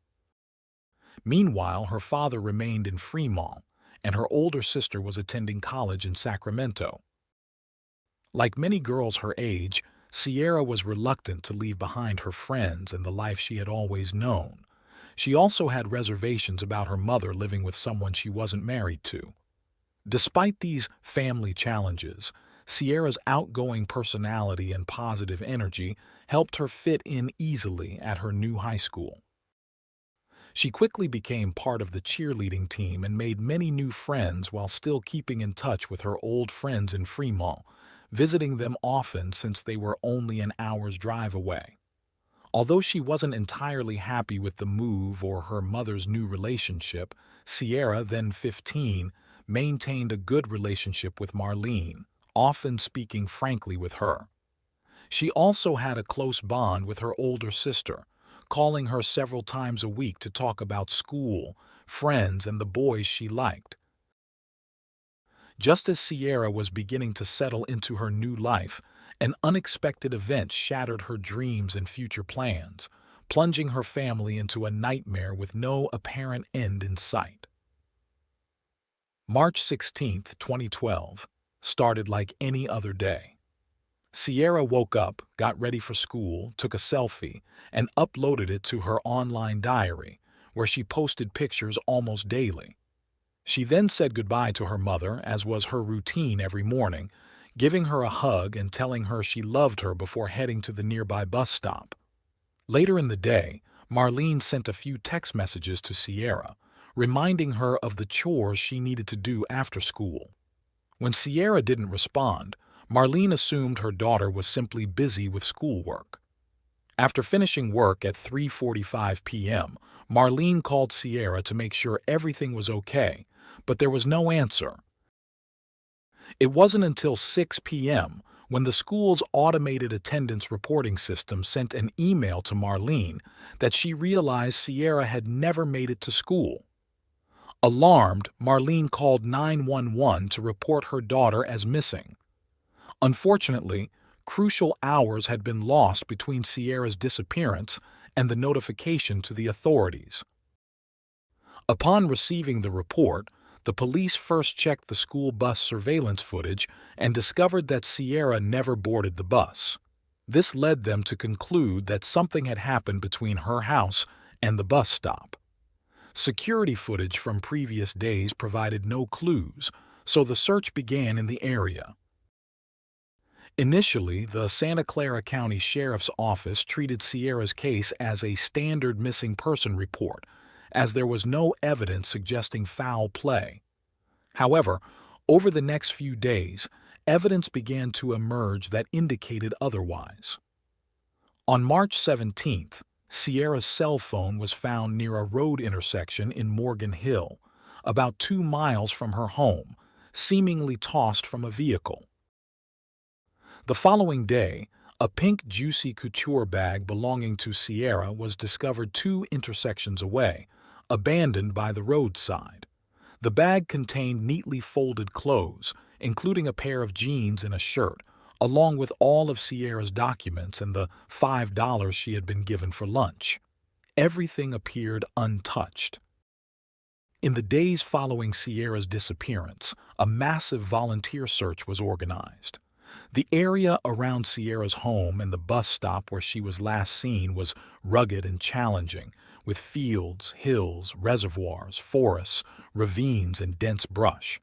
Meanwhile, her father remained in Fremont, and her older sister was attending college in Sacramento. Like many girls her age, Sierra was reluctant to leave behind her friends and the life she had always known. She also had reservations about her mother living with someone she wasn't married to. Despite these family challenges, Sierra's outgoing personality and positive energy helped her fit in easily at her new high school. She quickly became part of the cheerleading team and made many new friends while still keeping in touch with her old friends in Fremont, visiting them often since they were only an hour's drive away. Although she wasn't entirely happy with the move or her mother's new relationship, Sierra, then 15, maintained a good relationship with Marlene, often speaking frankly with her. She also had a close bond with her older sister, calling her several times a week to talk about school, friends, and the boys she liked. Just as Sierra was beginning to settle into her new life, an unexpected event shattered her dreams and future plans, plunging her family into a nightmare with no apparent end in sight. March 16, 2012, started like any other day. Sierra woke up, got ready for school, took a selfie, and uploaded it to her online diary, where she posted pictures almost daily. She then said goodbye to her mother, as was her routine every morning, giving her a hug and telling her she loved her before heading to the nearby bus stop. Later in the day, Marlene sent a few text messages to Sierra, reminding her of the chores she needed to do after school. When Sierra didn't respond, Marlene assumed her daughter was simply busy with schoolwork. After finishing work at 3:45 p.m., Marlene called Sierra to make sure everything was okay, but there was no answer. It wasn't until 6 p.m. when the school's automated attendance reporting system sent an email to Marlene that she realized Sierra had never made it to school. Alarmed, Marlene called 911 to report her daughter as missing. Unfortunately, crucial hours had been lost between Sierra's disappearance and the notification to the authorities. Upon receiving the report, the police first checked the school bus surveillance footage and discovered that Sierra never boarded the bus. This led them to conclude that something had happened between her house and the bus stop. Security footage from previous days provided no clues, so the search began in the area. Initially, the Santa Clara County Sheriff's Office treated Sierra's case as a standard missing person report, as there was no evidence suggesting foul play. However, over the next few days, evidence began to emerge that indicated otherwise. On March 17th, Sierra's cell phone was found near a road intersection in Morgan Hill, about 2 miles from her home, seemingly tossed from a vehicle. The following day, a pink Juicy Couture bag belonging to Sierra was discovered 2 intersections away, abandoned by the roadside. The bag contained neatly folded clothes, including a pair of jeans and a shirt, along with all of Sierra's documents and the $5 she had been given for lunch. Everything appeared untouched. In the days following Sierra's disappearance, a massive volunteer search was organized. The area around Sierra's home and the bus stop where she was last seen was rugged and challenging, with fields, hills, reservoirs, forests, ravines, and dense brush.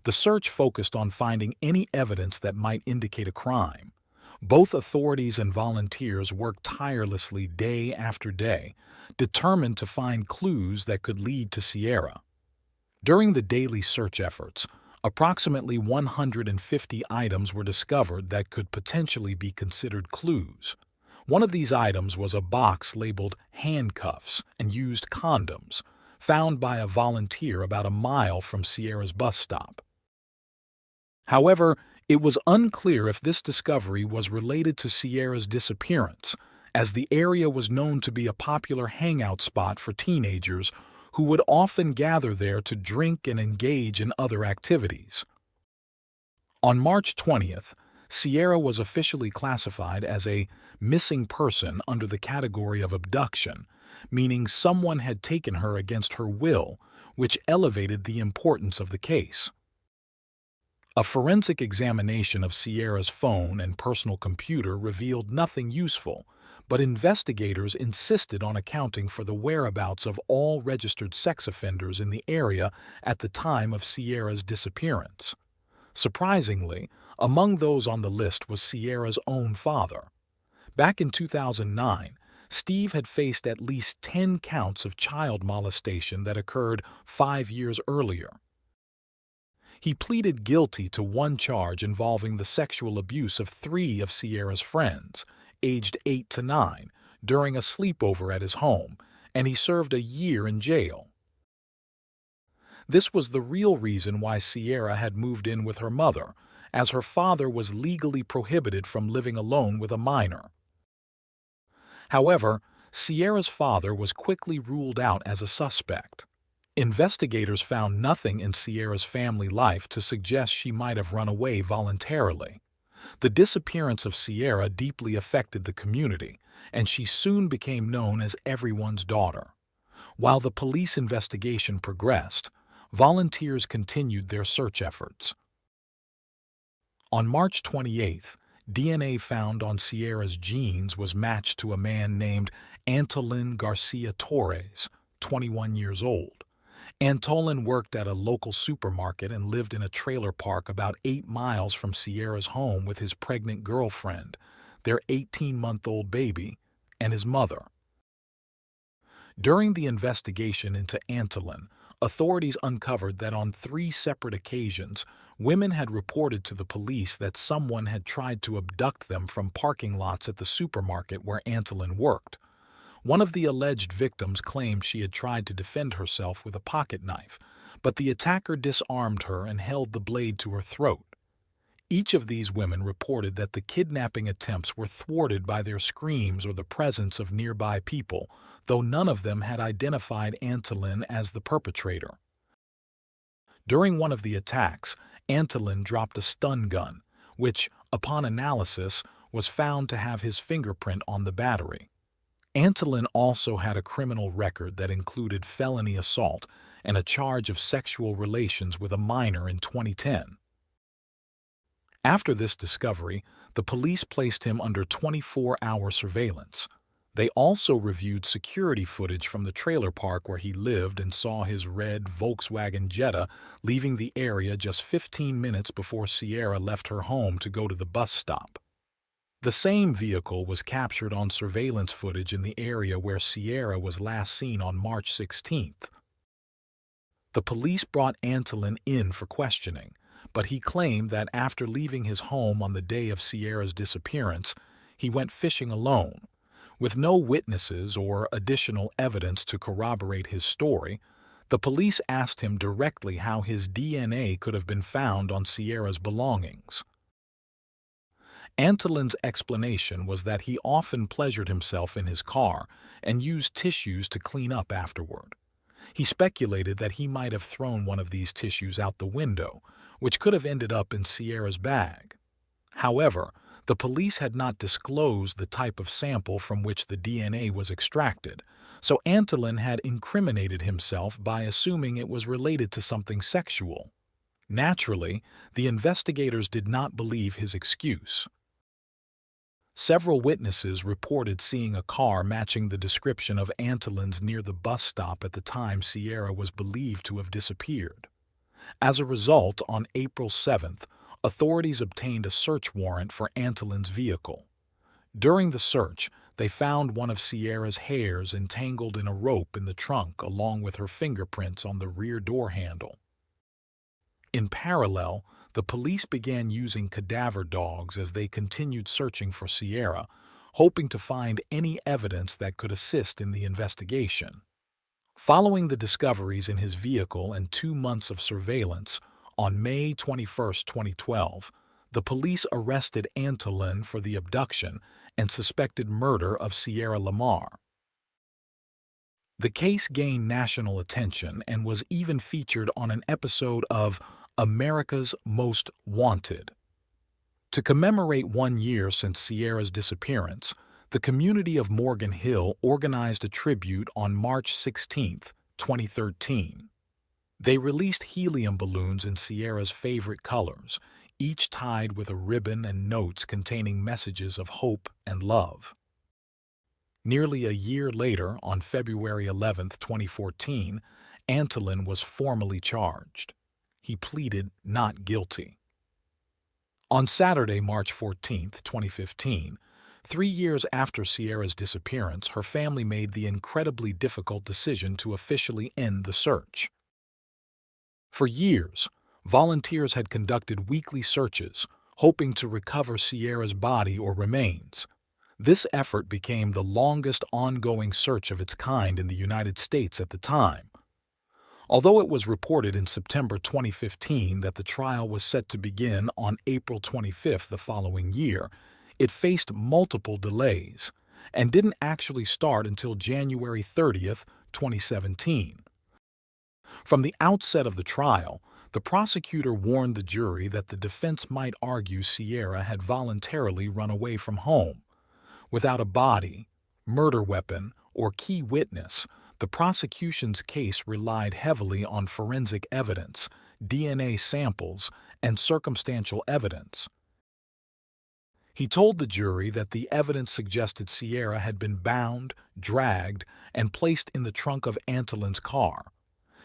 The search focused on finding any evidence that might indicate a crime. Both authorities and volunteers worked tirelessly day after day, determined to find clues that could lead to Sierra. During the daily search efforts, approximately 150 items were discovered that could potentially be considered clues. One of these items was a box labeled handcuffs and used condoms, found by a volunteer about a mile from Sierra's bus stop. However, it was unclear if this discovery was related to Sierra's disappearance, as the area was known to be a popular hangout spot for teenagers who would often gather there to drink and engage in other activities. On March 20th, Sierra was officially classified as a missing person under the category of abduction, meaning someone had taken her against her will, which elevated the importance of the case. A forensic examination of Sierra's phone and personal computer revealed nothing useful, but investigators insisted on accounting for the whereabouts of all registered sex offenders in the area at the time of Sierra's disappearance. Surprisingly, among those on the list was Sierra's own father. Back in 2009, Steve had faced at least 10 counts of child molestation that occurred 5 years earlier. He pleaded guilty to one charge involving the sexual abuse of 3 of Sierra's friends, aged 8 to 9, during a sleepover at his home, and he served a year in jail. This was the real reason why Sierra had moved in with her mother, as her father was legally prohibited from living alone with a minor. However, Sierra's father was quickly ruled out as a suspect. Investigators found nothing in Sierra's family life to suggest she might have run away voluntarily. The disappearance of Sierra deeply affected the community, and she soon became known as everyone's daughter. While the police investigation progressed, volunteers continued their search efforts. On March 28th, DNA found on Sierra's jeans was matched to a man named Antolin Garcia Torres, 21 years old. Antolin worked at a local supermarket and lived in a trailer park about 8 miles from Sierra's home with his pregnant girlfriend, their 18-month-old baby, and his mother. During the investigation into Antolin, authorities uncovered that on 3 separate occasions, women had reported to the police that someone had tried to abduct them from parking lots at the supermarket where Antolin worked. One of the alleged victims claimed she had tried to defend herself with a pocket knife, but the attacker disarmed her and held the blade to her throat. Each of these women reported that the kidnapping attempts were thwarted by their screams or the presence of nearby people, though none of them had identified Antolin as the perpetrator. During one of the attacks, Antolin dropped a stun gun, which, upon analysis, was found to have his fingerprint on the battery. Antolin also had a criminal record that included felony assault and a charge of sexual relations with a minor in 2010. After this discovery, the police placed him under 24-hour surveillance. They also reviewed security footage from the trailer park where he lived and saw his red Volkswagen Jetta leaving the area just 15 minutes before Sierra left her home to go to the bus stop. The same vehicle was captured on surveillance footage in the area where Sierra was last seen on March 16th. The police brought Antolin in for questioning, but he claimed that after leaving his home on the day of Sierra's disappearance, he went fishing alone. With no witnesses or additional evidence to corroborate his story, the police asked him directly how his DNA could have been found on Sierra's belongings. Antolin's explanation was that he often pleasured himself in his car and used tissues to clean up afterward. He speculated that he might have thrown one of these tissues out the window, which could have ended up in Sierra's bag. However, The police had not disclosed the type of sample from which the DNA was extracted, so Antolin had incriminated himself by assuming it was related to something sexual. Naturally, the investigators did not believe his excuse. Several witnesses reported seeing a car matching the description of Antolin's near the bus stop at the time Sierra was believed to have disappeared. As a result, on April 7th, authorities obtained a search warrant for Antolin's vehicle. During the search, they found one of Sierra's hairs entangled in a rope in the trunk along with her fingerprints on the rear door handle. In parallel, the police began using cadaver dogs as they continued searching for Sierra, hoping to find any evidence that could assist in the investigation. Following the discoveries in his vehicle and 2 months of surveillance, on May 21, 2012, the police arrested Antolin for the abduction and suspected murder of Sierra Lamar. The case gained national attention and was even featured on an episode of America's Most Wanted. To commemorate 1 year since Sierra's disappearance, the community of Morgan Hill organized a tribute on March 16, 2013. They released helium balloons in Sierra's favorite colors, each tied with a ribbon and notes containing messages of hope and love. Nearly a year later, on February 11, 2014, Antolin was formally charged. He pleaded not guilty. On Saturday, March 14, 2015, 3 years after Sierra's disappearance, her family made the incredibly difficult decision to officially end the search. For years, volunteers had conducted weekly searches, hoping to recover Sierra's body or remains. This effort became the longest ongoing search of its kind in the United States at the time. Although it was reported in September 2015 that the trial was set to begin on April 25 the following year, it faced multiple delays and didn't actually start until January 30, 2017. From the outset of the trial, the prosecutor warned the jury that the defense might argue Sierra had voluntarily run away from home. Without a body, murder weapon, or key witness, the prosecution's case relied heavily on forensic evidence, DNA samples, and circumstantial evidence. He told the jury that the evidence suggested Sierra had been bound, dragged, and placed in the trunk of Antolin's car.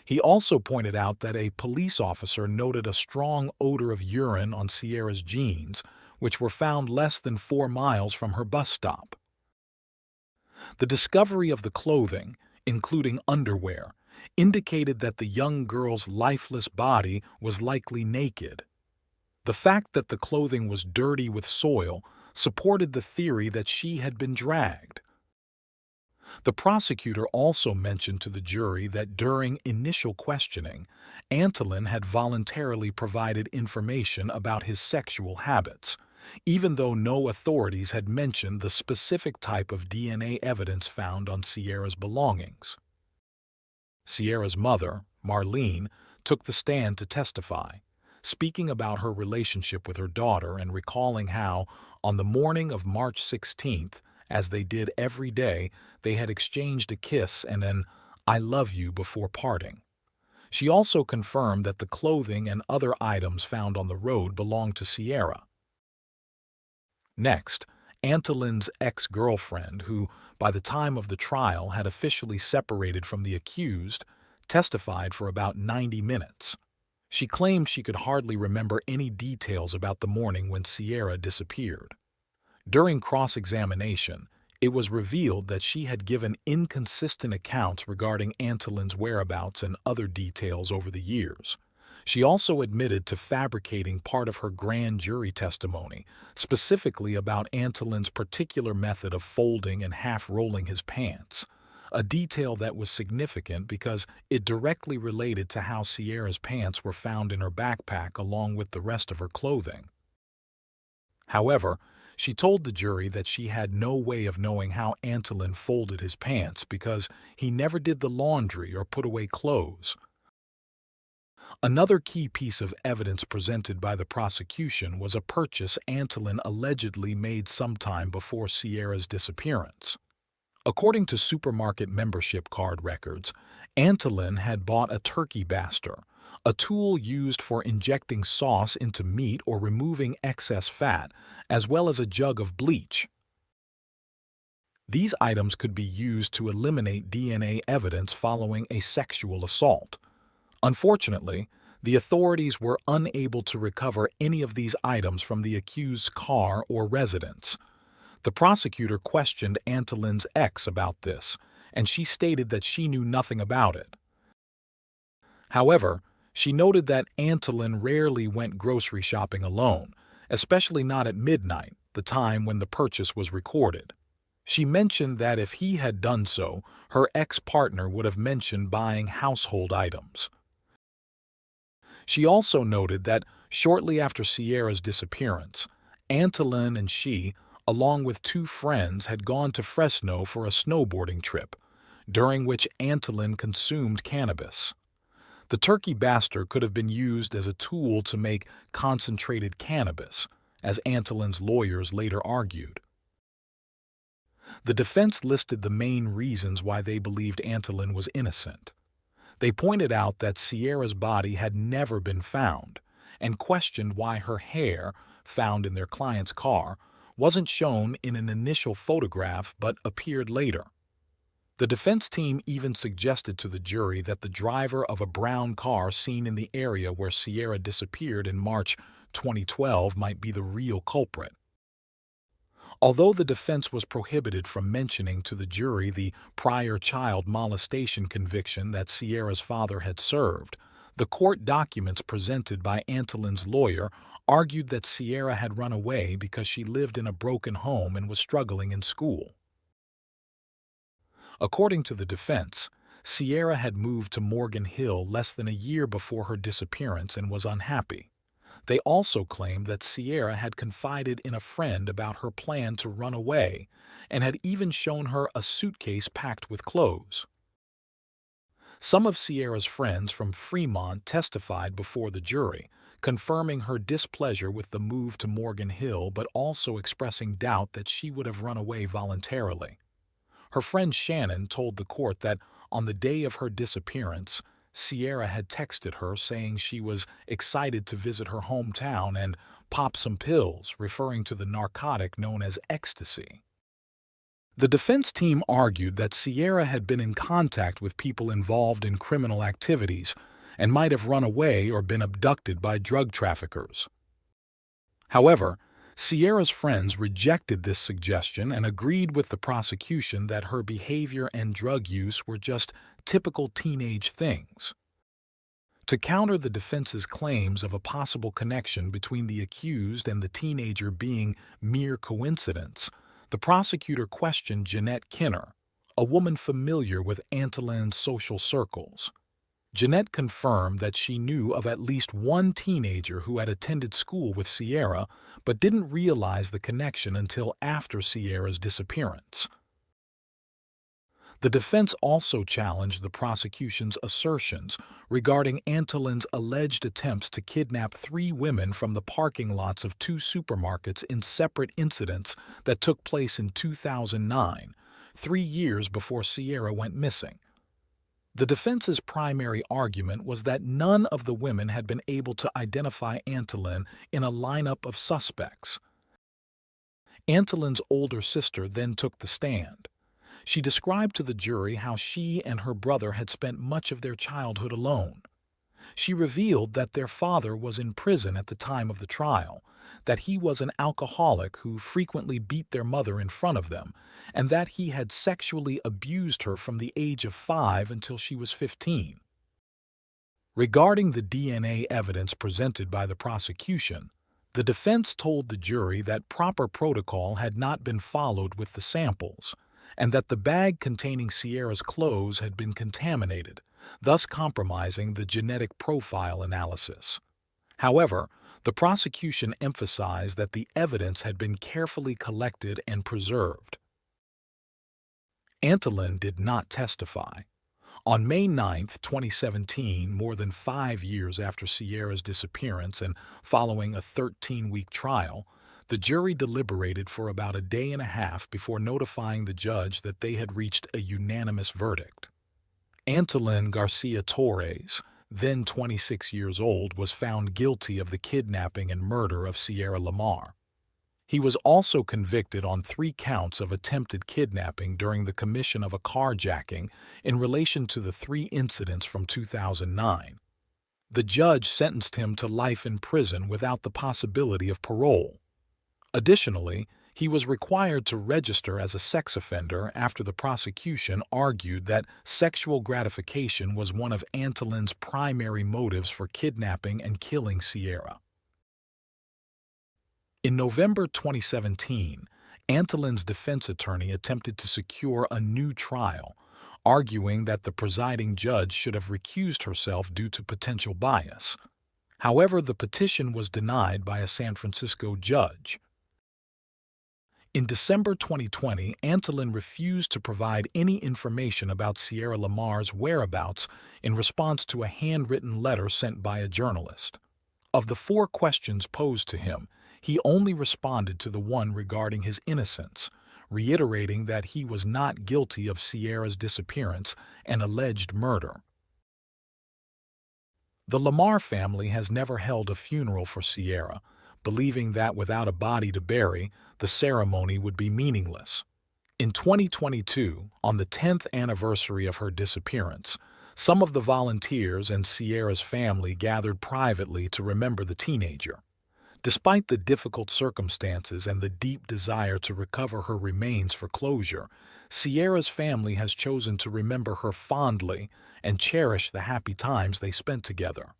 He also pointed out that a police officer noted a strong odor of urine on Sierra's jeans, which were found less than 4 miles from her bus stop. The discovery of the clothing, including underwear, indicated that the young girl's lifeless body was likely naked. The fact that the clothing was dirty with soil supported the theory that she had been dragged. The prosecutor also mentioned to the jury that during initial questioning, Antolin had voluntarily provided information about his sexual habits, even though no authorities had mentioned the specific type of DNA evidence found on Sierra's belongings. Sierra's mother, Marlene, took the stand to testify, speaking about her relationship with her daughter and recalling how, on the morning of March 16th, as they did every day, they had exchanged a kiss and an "I love you" before parting. She also confirmed that the clothing and other items found on the road belonged to Sierra. Next, Antolin's ex-girlfriend, who, by the time of the trial, had officially separated from the accused, testified for about 90 minutes. She claimed she could hardly remember any details about the morning when Sierra disappeared. During cross-examination, it was revealed that she had given inconsistent accounts regarding Antolin's whereabouts and other details over the years. She also admitted to fabricating part of her grand jury testimony, specifically about Antolin's particular method of folding and half-rolling his pants, a detail that was significant because it directly related to how Sierra's pants were found in her backpack along with the rest of her clothing. However, she told the jury that she had no way of knowing how Antolin folded his pants because he never did the laundry or put away clothes. Another key piece of evidence presented by the prosecution was a purchase Antolin allegedly made sometime before Sierra's disappearance. According to supermarket membership card records, Antolin had bought a turkey baster, a tool used for injecting sauce into meat or removing excess fat, as well as a jug of bleach. These items could be used to eliminate DNA evidence following a sexual assault. Unfortunately, the authorities were unable to recover any of these items from the accused's car or residence. The prosecutor questioned Antolin's ex about this, and she stated that she knew nothing about it. However, she noted that Antolin rarely went grocery shopping alone, especially not at midnight, the time when the purchase was recorded. She mentioned that if he had done so, her ex-partner would have mentioned buying household items. She also noted that shortly after Sierra's disappearance, Antolin and she, along with two friends, had gone to Fresno for a snowboarding trip, during which Antolin consumed cannabis. The turkey baster could have been used as a tool to make concentrated cannabis, as Antolin's lawyers later argued. The defense listed the main reasons why they believed Antolin was innocent. They pointed out that Sierra's body had never been found and questioned why her hair, found in their client's car, wasn't shown in an initial photograph but appeared later. The defense team even suggested to the jury that the driver of a brown car seen in the area where Sierra disappeared in March 2012 might be the real culprit. Although the defense was prohibited from mentioning to the jury the prior child molestation conviction that Sierra's father had served, the court documents presented by Antolin's lawyer argued that Sierra had run away because she lived in a broken home and was struggling in school. According to the defense, Sierra had moved to Morgan Hill less than a year before her disappearance and was unhappy. They also claimed that Sierra had confided in a friend about her plan to run away and had even shown her a suitcase packed with clothes. Some of Sierra's friends from Fremont testified before the jury, confirming her displeasure with the move to Morgan Hill but also expressing doubt that she would have run away voluntarily. Her friend Shannon told the court that on the day of her disappearance, Sierra had texted her saying she was excited to visit her hometown and pop some pills, referring to the narcotic known as ecstasy. The defense team argued that Sierra had been in contact with people involved in criminal activities and might have run away or been abducted by drug traffickers. However, Sierra's friends rejected this suggestion and agreed with the prosecution that her behavior and drug use were just typical teenage things. To counter the defense's claims of a possible connection between the accused and the teenager being mere coincidence, the prosecutor questioned Jeanette Kinner, a woman familiar with Antolin's social circles. Jeanette confirmed that she knew of at least one teenager who had attended school with Sierra but didn't realize the connection until after Sierra's disappearance. The defense also challenged the prosecution's assertions regarding Antolin's alleged attempts to kidnap 3 women from the parking lots of 2 supermarkets in separate incidents that took place in 2009, 3 years before Sierra went missing. The defense's primary argument was that none of the women had been able to identify Antolin in a lineup of suspects. Antolin's older sister then took the stand. She described to the jury how she and her brother had spent much of their childhood alone. She revealed that their father was in prison at the time of the trial, that he was an alcoholic who frequently beat their mother in front of them, and that he had sexually abused her from the age of 5 until she was 15. Regarding the DNA evidence presented by the prosecution, the defense told the jury that proper protocol had not been followed with the samples, and that the bag containing Sierra's clothes had been contaminated, thus compromising the genetic profile analysis. However, the prosecution emphasized that the evidence had been carefully collected and preserved. Antolin did not testify. On May 9, 2017, more than 5 years after Sierra's disappearance and following a 13-week trial, the jury deliberated for about a day and a half before notifying the judge that they had reached a unanimous verdict. Antolin Garcia Torres, then 26 years old, was found guilty of the kidnapping and murder of Sierra Lamar. He was also convicted on 3 counts of attempted kidnapping during the commission of a carjacking in relation to the 3 incidents from 2009. The judge sentenced him to life in prison without the possibility of parole. Additionally, he was required to register as a sex offender after the prosecution argued that sexual gratification was one of Antolin's primary motives for kidnapping and killing Sierra. In November 2017, Antolin's defense attorney attempted to secure a new trial, arguing that the presiding judge should have recused herself due to potential bias. However, the petition was denied by a San Francisco judge. In December 2020, Antolin refused to provide any information about Sierra Lamar's whereabouts in response to a handwritten letter sent by a journalist. Of the 4 questions posed to him, he only responded to the one regarding his innocence, reiterating that he was not guilty of Sierra's disappearance and alleged murder. The Lamar family has never held a funeral for Sierra, believing that without a body to bury, the ceremony would be meaningless. In 2022, on the 10th anniversary of her disappearance, some of the volunteers and Sierra's family gathered privately to remember the teenager. Despite the difficult circumstances and the deep desire to recover her remains for closure, Sierra's family has chosen to remember her fondly and cherish the happy times they spent together.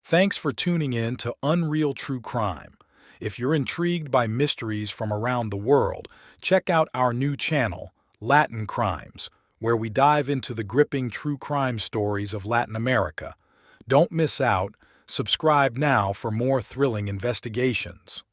Thanks for tuning in to Unreal True Crime. If you're intrigued by mysteries from around the world, check out our new channel, Latin Crimes, where we dive into the gripping true crime stories of Latin America. Don't miss out. Subscribe now for more thrilling investigations.